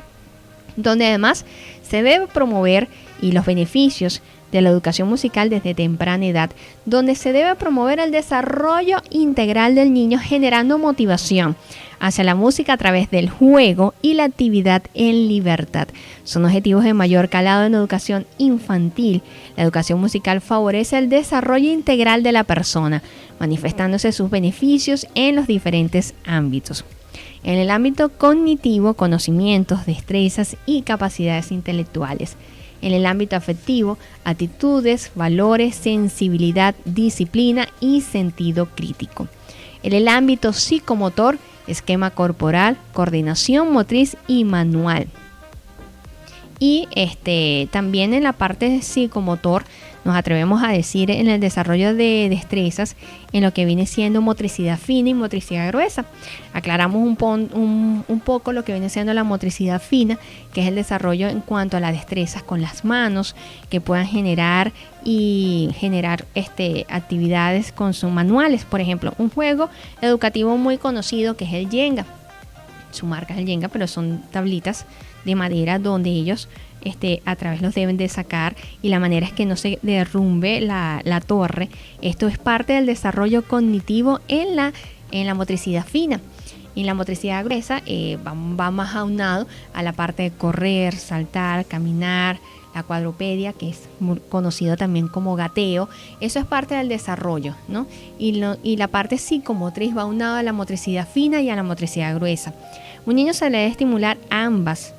donde además se debe promover y los beneficios de la educación musical desde temprana edad, donde se debe promover el desarrollo integral del niño generando motivación hacia la música a través del juego y la actividad en libertad. Son objetivos de mayor calado en educación infantil. La educación musical favorece el desarrollo integral de la persona, manifestándose sus beneficios en los diferentes ámbitos. En el ámbito cognitivo, conocimientos, destrezas y capacidades intelectuales. En el ámbito afectivo, actitudes, valores, sensibilidad, disciplina y sentido crítico. En el ámbito psicomotor, esquema corporal, coordinación motriz y manual. Y también en la parte psicomotor nos atrevemos a decir en el desarrollo de destrezas en lo que viene siendo motricidad fina y motricidad gruesa. Aclaramos un poco lo que viene siendo la motricidad fina, que es el desarrollo en cuanto a las destrezas con las manos que puedan generar actividades con sus manuales. Por ejemplo, un juego educativo muy conocido que es el Jenga. Su marca es el Jenga, pero son tablitas de madera donde ellos a través los deben de sacar, y la manera es que no se derrumbe la torre. Esto es parte del desarrollo cognitivo en la motricidad fina. Y la motricidad gruesa va más aunado a la parte de correr, saltar, caminar, la cuadrupedia, que es muy conocido también como gateo. Eso es parte del desarrollo, ¿no? Y la parte psicomotriz va aunado a la motricidad fina y a la motricidad gruesa. Un niño se le debe estimular ambas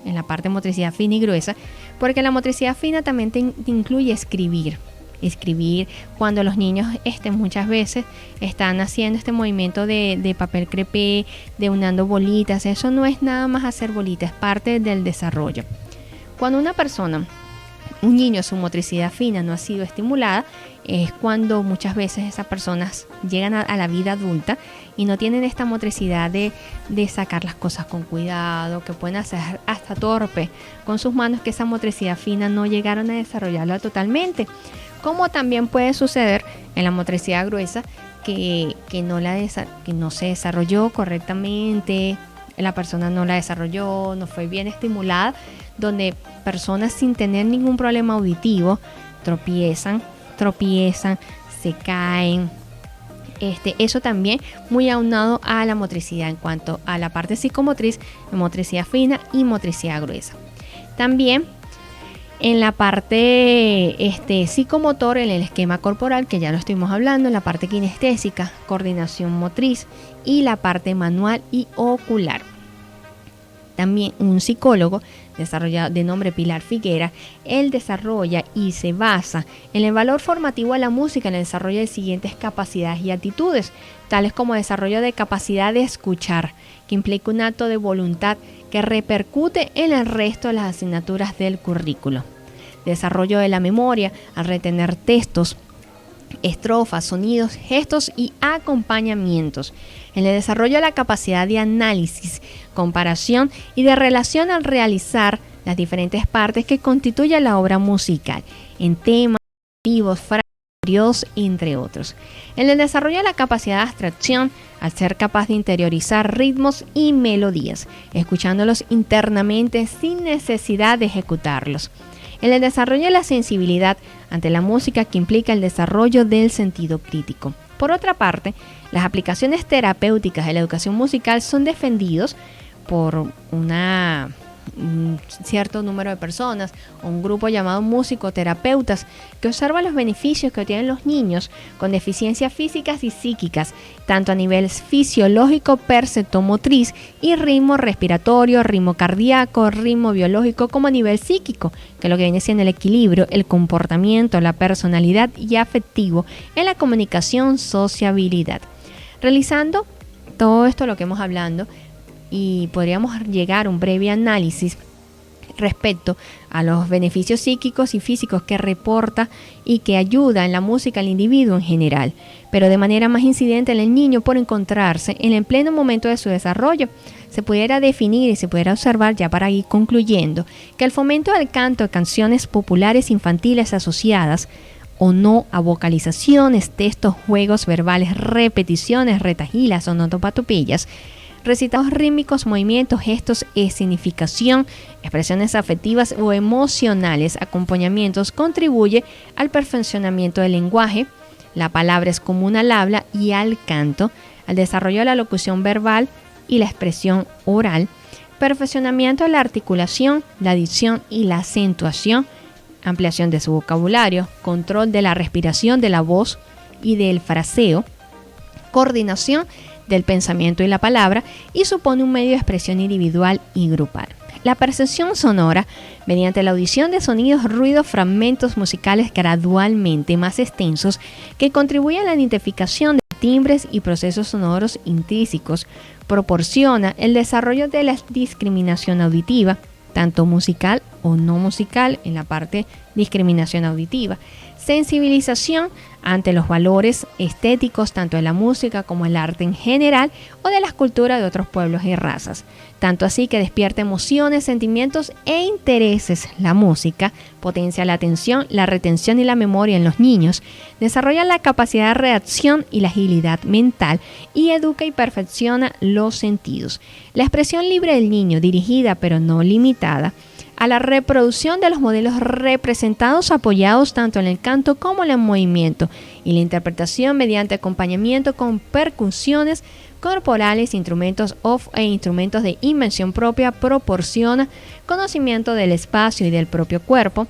en la parte de motricidad fina y gruesa, porque la motricidad fina también te incluye escribir cuando los niños muchas veces están haciendo este movimiento de papel crepé, de unando bolitas. Eso no es nada más hacer bolitas, es parte del desarrollo. Cuando un niño, su motricidad fina no ha sido estimulada, es cuando muchas veces esas personas llegan a la vida adulta y no tienen esta motricidad de sacar las cosas con cuidado, que pueden hacer hasta torpe con sus manos, que esa motricidad fina no llegaron a desarrollarla totalmente. Como también puede suceder en la motricidad gruesa, que no se desarrolló correctamente, la persona no la desarrolló, no fue bien estimulada, donde personas sin tener ningún problema auditivo tropiezan, se caen. Eso también muy aunado a la motricidad en cuanto a la parte psicomotriz, motricidad fina y motricidad gruesa. También en la parte psicomotor, en el esquema corporal, que ya lo estuvimos hablando, en la parte kinestésica, coordinación motriz, y la parte manual y ocular. También un psicólogo desarrollado de nombre Pilar Figuera, él desarrolla y se basa en el valor formativo de la música en el desarrollo de siguientes capacidades y actitudes, tales como desarrollo de capacidad de escuchar, que implica un acto de voluntad que repercute en el resto de las asignaturas del currículo. Desarrollo de la memoria al retener textos, estrofas, sonidos, gestos y acompañamientos. En el desarrollo de la capacidad de análisis, comparación y de relación al realizar las diferentes partes que constituyen la obra musical, en temas, motivos, frases, entre otros. En el desarrollo de la capacidad de abstracción, al ser capaz de interiorizar ritmos y melodías, escuchándolos internamente sin necesidad de ejecutarlos. En el desarrollo de la sensibilidad ante la música, que implica el desarrollo del sentido crítico. Por otra parte, las aplicaciones terapéuticas de la educación musical son defendidos por un cierto número de personas o un grupo llamado musicoterapeutas, que observan los beneficios que obtienen los niños con deficiencias físicas y psíquicas, tanto a nivel fisiológico, perceptomotriz y ritmo respiratorio, ritmo cardíaco, ritmo biológico, como a nivel psíquico, que es lo que viene siendo el equilibrio, el comportamiento, la personalidad y afectivo en la comunicación, sociabilidad. Realizando todo esto lo que hemos hablado, y podríamos llegar a un breve análisis respecto a los beneficios psíquicos y físicos que reporta y que ayuda en la música al individuo en general, pero de manera más incidente en el niño por encontrarse en el pleno momento de su desarrollo. Se pudiera definir y se pudiera observar, ya para ir concluyendo, que el fomento del canto de canciones populares infantiles asociadas o no a vocalizaciones, textos, juegos verbales, repeticiones, retahilas o onomatopeyas, recitados rítmicos, movimientos, gestos, significación, expresiones afectivas o emocionales, acompañamientos, contribuye al perfeccionamiento del lenguaje. La palabra es común al habla y al canto, al desarrollo de la locución verbal y la expresión oral, perfeccionamiento de la articulación, la dicción y la acentuación, ampliación de su vocabulario, control de la respiración, de la voz y del fraseo, coordinación del pensamiento y la palabra, y supone un medio de expresión individual y grupal. La percepción sonora, mediante la audición de sonidos, ruidos, fragmentos musicales gradualmente más extensos que contribuyen a la identificación de timbres y procesos sonoros intrínsecos, proporciona el desarrollo de la discriminación auditiva, tanto musical o no musical, en la parte discriminación auditiva, sensibilización ante los valores estéticos tanto de la música como el arte en general o de las culturas de otros pueblos y razas, tanto así que despierta emociones, sentimientos e intereses. La música potencia la atención, la retención y la memoria en los niños, desarrolla la capacidad de reacción y la agilidad mental y educa y perfecciona los sentidos. La expresión libre del niño, dirigida pero no limitada a la reproducción de los modelos representados, apoyados tanto en el canto como en el movimiento, y la interpretación mediante acompañamiento con percusiones corporales, instrumentos off e instrumentos de invención propia, proporciona conocimiento del espacio y del propio cuerpo,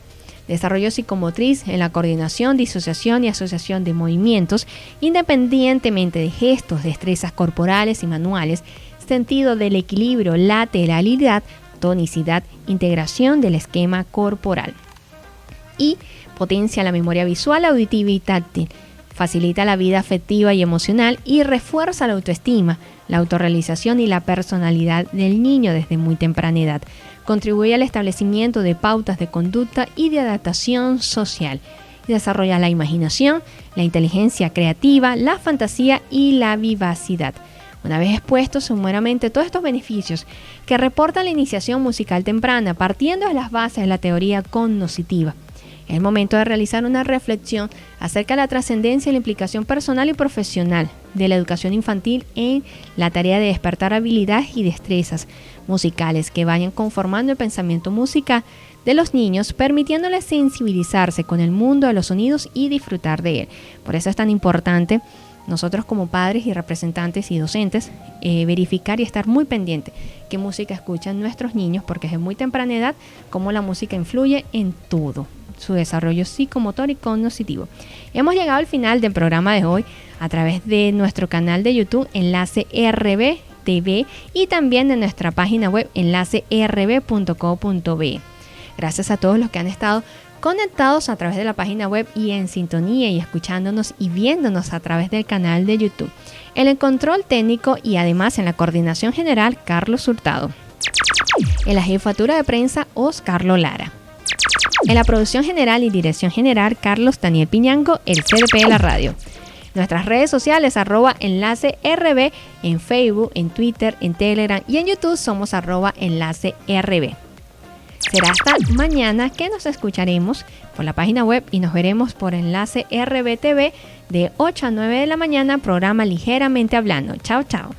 desarrollo psicomotriz en la coordinación, disociación y asociación de movimientos, independientemente de gestos, destrezas corporales y manuales, sentido del equilibrio, lateralidad, tonicidad, integración del esquema corporal. Y potencia la memoria visual, auditiva y táctil, facilita la vida afectiva y emocional y refuerza la autoestima, la autorrealización y la personalidad del niño desde muy temprana edad. Contribuye al establecimiento de pautas de conducta y de adaptación social. Y desarrolla la imaginación, la inteligencia creativa, la fantasía y la vivacidad. Una vez expuestos sumeramente todos estos beneficios que reporta la iniciación musical temprana, partiendo de las bases de la teoría cognitiva, es el momento de realizar una reflexión acerca de la trascendencia y la implicación personal y profesional de la educación infantil en la tarea de despertar habilidades y destrezas musicales que vayan conformando el pensamiento musical de los niños, permitiéndoles sensibilizarse con el mundo de los sonidos y disfrutar de él. Por eso es tan importante nosotros como padres y representantes y docentes verificar y estar muy pendiente qué música escuchan nuestros niños, porque desde muy temprana edad cómo la música influye en todo su desarrollo psicomotor y cognitivo. Hemos llegado al final del programa de hoy a través de nuestro canal de YouTube Enlace RB TV y también de nuestra página web enlacerb.co.be. Gracias a todos los que han estado conectados a través de la página web y en sintonía y escuchándonos y viéndonos a través del canal de YouTube. En el control técnico y además en la coordinación general, Carlos Hurtado. En la jefatura de prensa, Oscar Lara. En la producción general y dirección general, Carlos Daniel Piñango, el CDP de la radio. Nuestras redes sociales, @enlacerb, en Facebook, en Twitter, en Telegram y en YouTube somos @enlacerb. Será hasta mañana que nos escucharemos por la página web y nos veremos por Enlace RB TV de 8 a 9 de la mañana, programa Ligeramente Hablando. Chao, chao.